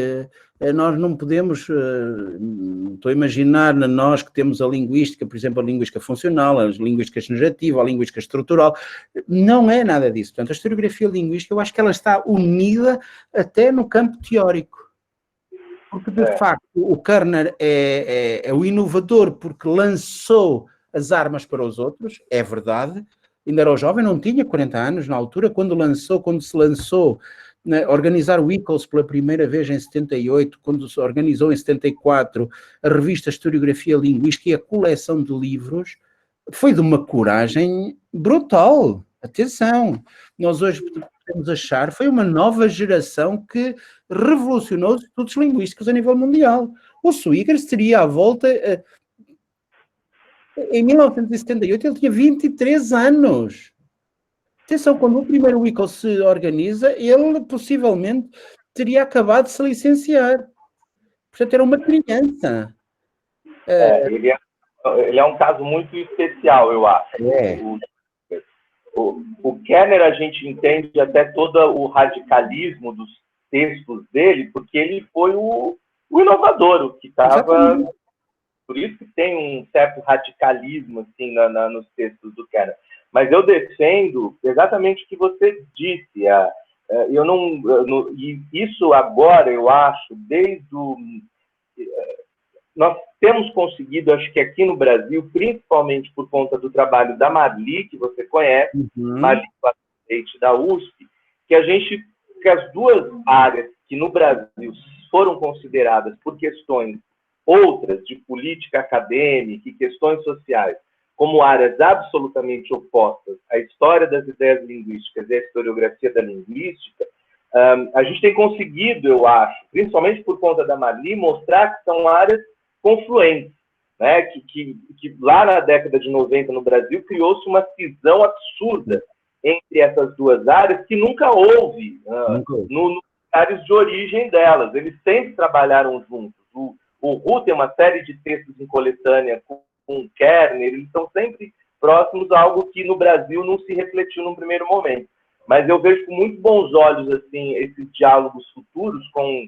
nós não podemos... estou a imaginar nós que temos a linguística, por exemplo, a linguística funcional, a linguística generativa, a linguística estrutural. Não é nada disso. Portanto, a historiografia linguística, eu acho que ela está unida até no campo teórico. Porque, de facto, o Kerner é o inovador porque lançou as armas para os outros, é verdade. Ainda era jovem, não tinha 40 anos na altura, quando se lançou, né, organizar o ICOS pela primeira vez em 78, quando se organizou em 74 a revista Historiografia Linguística e a coleção de livros, foi de uma coragem brutal. Atenção, nós hoje podemos achar, foi uma nova geração que revolucionou os estudos linguísticos a nível mundial. O Swigert teria à volta... Em 1978 ele tinha 23 anos. Atenção, quando o primeiro WICOS se organiza, ele possivelmente teria acabado de se licenciar. Portanto, era uma criança. Ele é um caso muito especial, eu acho. O Kerner, a gente entende até todo o radicalismo dos textos dele, porque ele foi o inovador, o que estava... Por isso que tem um certo radicalismo assim, nos textos do Kerner. Mas eu defendo exatamente o que você disse. E isso agora, eu acho, nós temos conseguido, acho que aqui no Brasil, principalmente por conta do trabalho da Marli, que você conhece, Marli Leite da USP, que as duas áreas que no Brasil foram consideradas por questões outras de política acadêmica e questões sociais, como áreas absolutamente opostas à história das ideias linguísticas e à historiografia da linguística, a gente tem conseguido, eu acho, principalmente por conta da Marli, mostrar que são áreas confluentes, né? Que lá na década de 90 no Brasil criou-se uma cisão absurda entre essas duas áreas que nunca houve nos áreas de origem delas. Eles sempre trabalharam juntos. O Roux tem uma série de textos em coletânea com o Kerner, eles estão sempre próximos a algo que no Brasil não se refletiu num primeiro momento. Mas eu vejo com muito bons olhos assim, esses diálogos futuros com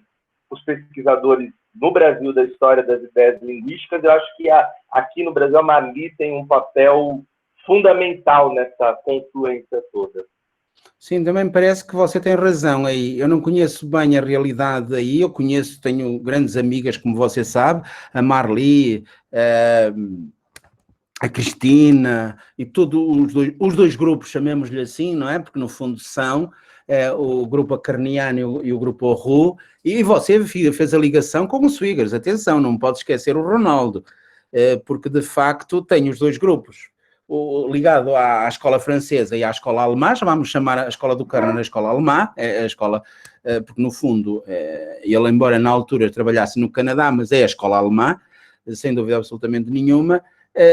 os pesquisadores no Brasil da história das ideias linguísticas. Eu acho que aqui no Brasil a Marli tem um papel fundamental nessa confluência toda. Sim, também me parece que você tem razão aí. Eu não conheço bem a realidade aí, tenho grandes amigas, como você sabe, a Marli, a Cristina e todos os dois grupos, chamemos-lhe assim, não é? Porque no fundo são o grupo Acarniano e o grupo Roux, e você fez a ligação com o Swigers. Atenção, não pode esquecer o Ronaldo, porque de facto tem os dois grupos. Ligado à escola francesa e à escola alemã, já vamos chamar a escola do Kerner a escola alemã, a escola, porque no fundo, ele embora na altura trabalhasse no Canadá, mas é a escola alemã, sem dúvida absolutamente nenhuma,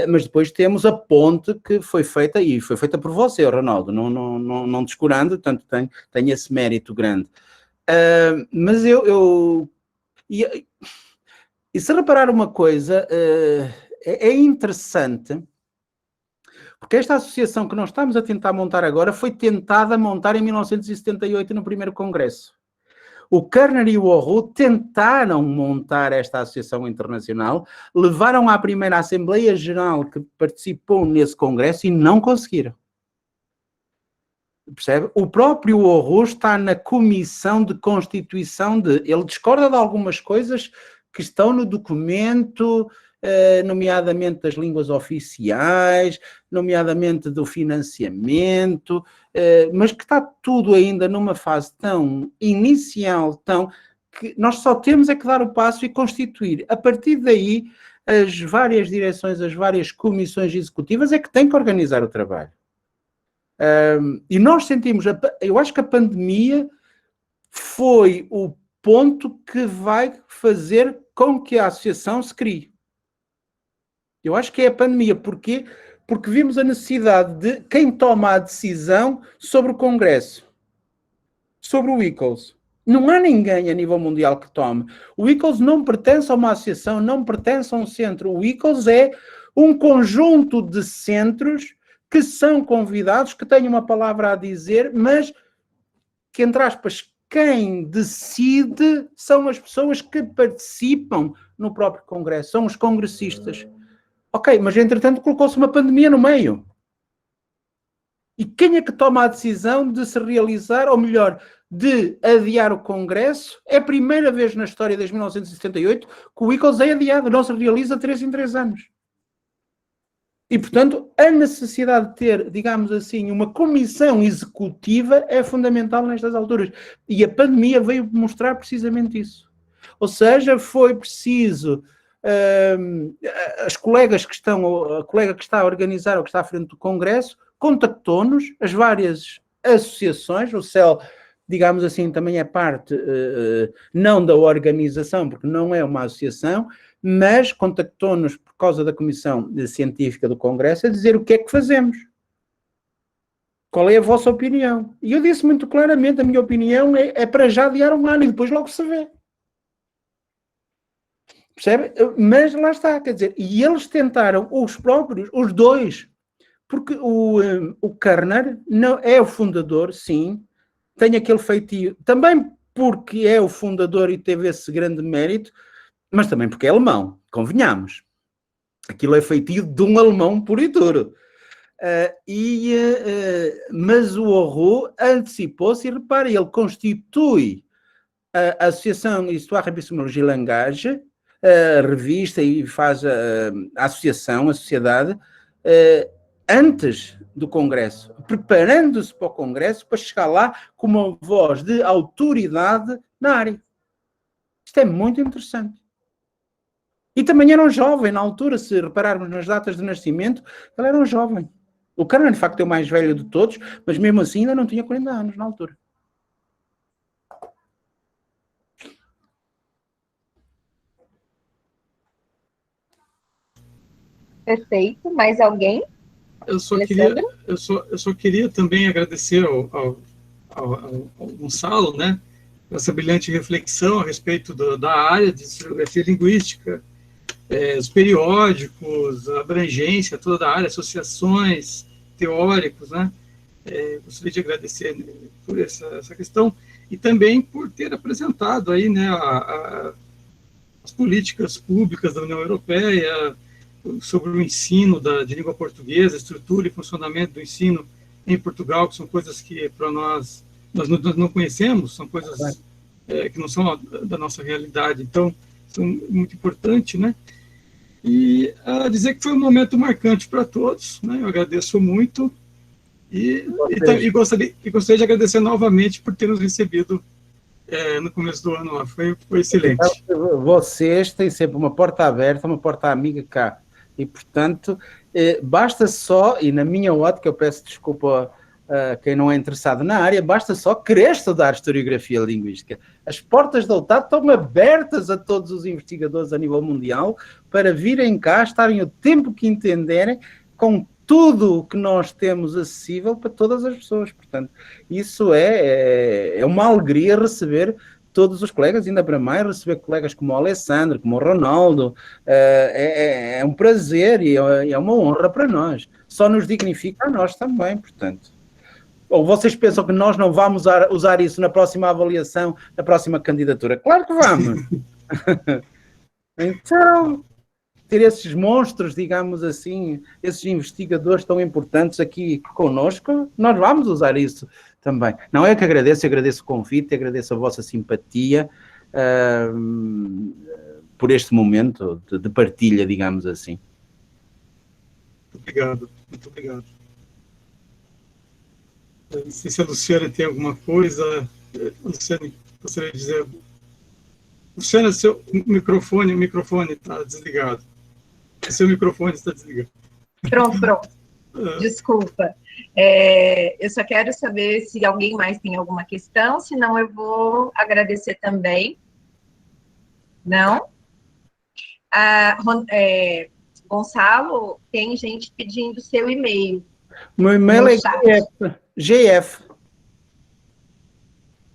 mas depois temos a ponte que foi feita, e foi feita por você, Ronaldo, não descurando, portanto tem esse mérito grande. Mas e se reparar uma coisa, é interessante, porque esta associação que nós estamos a tentar montar agora foi tentada montar em 1978 no primeiro congresso. O Kerner e o Roux tentaram montar esta associação internacional, levaram à primeira Assembleia Geral que participou nesse congresso e não conseguiram. Percebe? O próprio Roux está na comissão de constituição ele discorda de algumas coisas que estão no documento, nomeadamente das línguas oficiais, nomeadamente do financiamento, mas que está tudo ainda numa fase tão inicial, que nós só temos é que dar o passo e constituir. A partir daí, as várias direções, as várias comissões executivas é que têm que organizar o trabalho. E nós sentimos, eu acho que a pandemia foi o ponto que vai fazer com que a associação se crie. Eu acho que é a pandemia. Porquê? Porque vimos a necessidade de quem toma a decisão sobre o Congresso, sobre o ICOLS. Não há ninguém a nível mundial que tome. O ICOLS não pertence a uma associação, não pertence a um centro. O ICOLS é um conjunto de centros que são convidados, que têm uma palavra a dizer, mas que, entre aspas, quem decide são as pessoas que participam no próprio Congresso, são os congressistas. Ok, mas entretanto colocou-se uma pandemia no meio. E quem é que toma a decisão de se realizar, ou melhor, de adiar o Congresso? É a primeira vez na história desde 1978 que o ICOLS é adiado, não se realiza 3 em 3 anos. E, portanto, a necessidade de ter, digamos assim, uma comissão executiva é fundamental nestas alturas. E a pandemia veio mostrar precisamente isso. Ou seja, foi preciso... as colegas que estão, a colega que está a organizar ou que está à frente do Congresso, contactou-nos, as várias associações, o CEL, digamos assim, também é parte, não da organização, porque não é uma associação, mas contactou-nos por causa da Comissão Científica do Congresso a dizer o que é que fazemos. Qual é a vossa opinião? E eu disse muito claramente, a minha opinião é para já adiar um ano e depois logo se vê. Percebe? Mas lá está, quer dizer, e eles tentaram, os próprios, os dois, porque o Kerner não, é o fundador, sim, tem aquele feitio, também porque é o fundador e teve esse grande mérito, mas também porque é alemão, convenhamos. Aquilo é feitio de um alemão puro e duro. Mas o Roux antecipou-se e repare, ele constitui a Associação Histoire, Epistemologie e Langage, a revista e faz a associação, a sociedade, antes do Congresso, preparando-se para o Congresso para chegar lá com uma voz de autoridade na área. Isto é muito interessante. E também era um jovem na altura, se repararmos nas datas de nascimento, ele era um jovem. O Kerner, de facto, é o mais velho de todos, mas mesmo assim ainda não tinha 40 anos na altura. Perfeito. Mais alguém? Eu só queria também agradecer ao Gonçalo, né, essa brilhante reflexão a respeito da área de historiografia linguística, os periódicos, a abrangência toda da área, associações, teóricos, né? Gostaria de agradecer por essa questão e também por ter apresentado aí, né, as políticas públicas da União Europeia sobre o ensino de língua portuguesa, estrutura e funcionamento do ensino em Portugal, que são coisas que para nós não conhecemos, são coisas que não são da nossa realidade, então são muito importantes, né? E dizer que foi um momento marcante para todos, né? Eu agradeço muito e gostaria de agradecer novamente por ter nos recebido no começo do ano lá, foi excelente. Vocês têm sempre uma porta aberta, uma porta amiga cá, e portanto basta só, e na minha ótica eu peço desculpa a quem não é interessado na área, basta só querer estudar historiografia linguística. As portas da UTAD estão abertas a todos os investigadores a nível mundial para virem cá, estarem o tempo que entenderem, com tudo o que nós temos acessível para todas as pessoas. Portanto, isso é uma alegria receber todos os colegas, ainda para mais receber colegas como o Alessandro, como o Ronaldo, é um prazer e é uma honra para nós. Só nos dignifica a nós também, portanto. Ou vocês pensam que nós não vamos usar isso na próxima avaliação, na próxima candidatura? Claro que vamos! Então, ter esses monstros, digamos assim, esses investigadores tão importantes aqui conosco, nós vamos usar isso também. Não é que agradeço o convite, agradeço a vossa simpatia por este momento de partilha, digamos assim. Muito obrigado. Não sei se a Luciana tem alguma coisa. Luciana, gostaria de dizer. Luciana, seu microfone está desligado. Seu microfone está desligado. Pronto. Desculpa. Eu só quero saber se alguém mais tem alguma questão, senão eu vou agradecer também. Não? Gonçalo, tem gente pedindo seu e-mail. Meu e-mail é GF.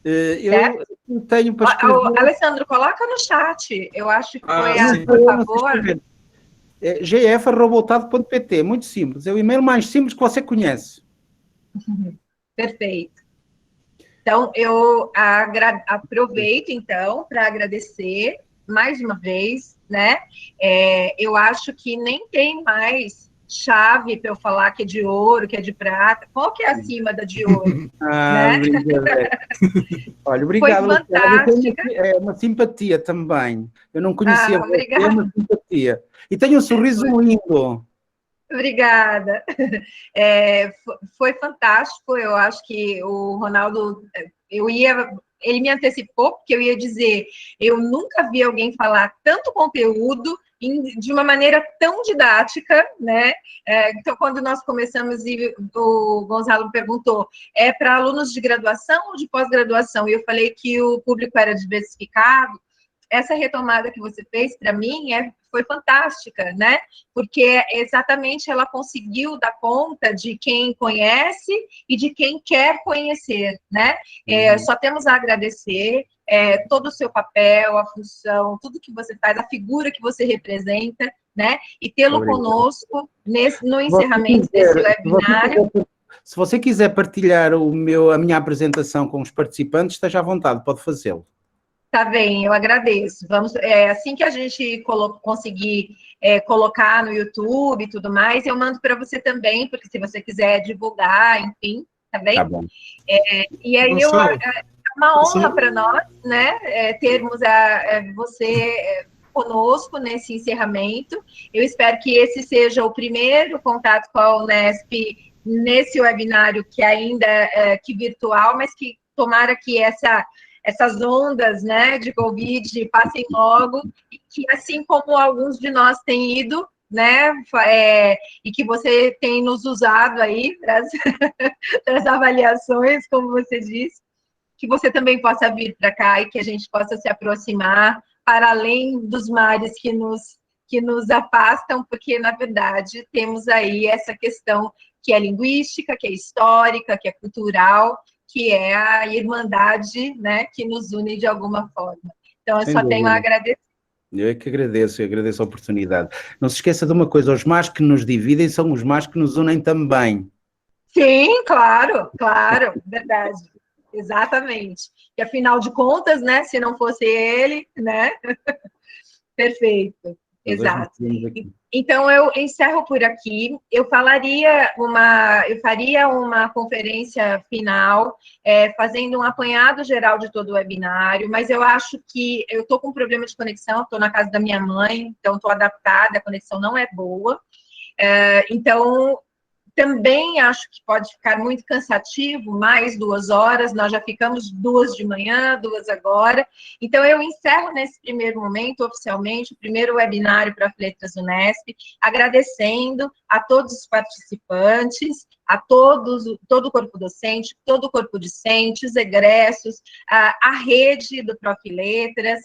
Eu tenho para escrever... Alessandro, coloca no chat. Eu acho que foi por favor. gf@utad.pt, muito simples. É o e-mail mais simples que você conhece. Perfeito. Então, eu aproveito, então, para agradecer mais uma vez, né? Eu acho que nem tem mais chave para eu falar que é de ouro, que é de prata. Qual que é acima da de ouro? Né? Olha, obrigado. Foi fantástica. É uma simpatia também. Eu não conhecia você, é uma simpatia. E tem um sorriso lindo. Obrigada. Foi fantástico. Eu acho que o Ronaldo, ele me antecipou, porque eu ia dizer, eu nunca vi alguém falar tanto conteúdo de uma maneira tão didática, né? Então, quando nós começamos, e o Gonçalo perguntou, é para alunos de graduação ou de pós-graduação? E eu falei que o público era diversificado. Essa retomada que você fez, para mim, foi fantástica, né? Porque exatamente ela conseguiu dar conta de quem conhece e de quem quer conhecer, né? Só temos a agradecer todo o seu papel, a função, tudo que você faz, a figura que você representa, né? E tê-lo conosco no encerramento desse webinário. Se você quiser partilhar a minha apresentação com os participantes, esteja à vontade, pode fazê-lo. Tá bem, eu agradeço. Vamos, assim que a gente conseguir colocar no YouTube e tudo mais, eu mando para você também, porque se você quiser divulgar, enfim, tá bem? Tá bom. E aí é uma honra para nós, né, termos você conosco nesse encerramento. Eu espero que esse seja o primeiro contato com a Unesp nesse webinário, que ainda que virtual, mas que tomara que essas ondas, né, de Covid passem logo, e que assim como alguns de nós têm ido, né, e que você tem nos usado aí para as avaliações, como você disse, que você também possa vir para cá e que a gente possa se aproximar para além dos mares que nos afastam, porque, na verdade, temos aí essa questão que é linguística, que é histórica, que é cultural, que é a irmandade, né, que nos une de alguma forma. Então, eu Sem só tenho a dúvida. agradecer. Eu é que agradeço, eu agradeço a oportunidade. Não se esqueça de uma coisa, os mais que nos dividem são os mais que nos unem também. Sim, claro, claro, verdade. Exatamente. E afinal de contas, né, se não fosse ele, né? Perfeito. Nós dois nos Exato. temos aqui. Então, eu encerro por aqui. Eu faria uma conferência final, fazendo um apanhado geral de todo o webinário, mas eu acho que eu estou com um problema de conexão, estou na casa da minha mãe, então estou adaptada, a conexão não é boa. Então, também acho que pode ficar muito cansativo, mais 2 horas, nós já ficamos 2 de manhã, 2 agora. Então, eu encerro nesse primeiro momento, oficialmente, o primeiro webinário para Letras Unesp, agradecendo a todos os participantes, a todos, todo o corpo docente, todo o corpo discente, os egressos, a rede do Prof. Letras,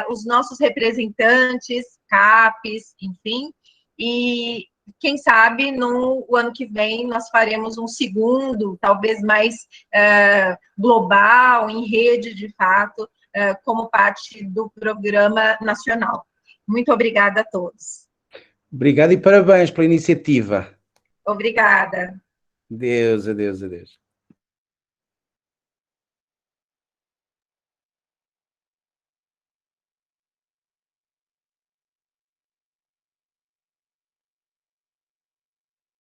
os nossos representantes, CAPES, enfim, e quem sabe, no ano que vem, nós faremos um segundo, talvez mais global, em rede, de fato, como parte do programa nacional. Muito obrigada a todos. Obrigado e parabéns pela iniciativa. Obrigada. Adeus, adeus, adeus.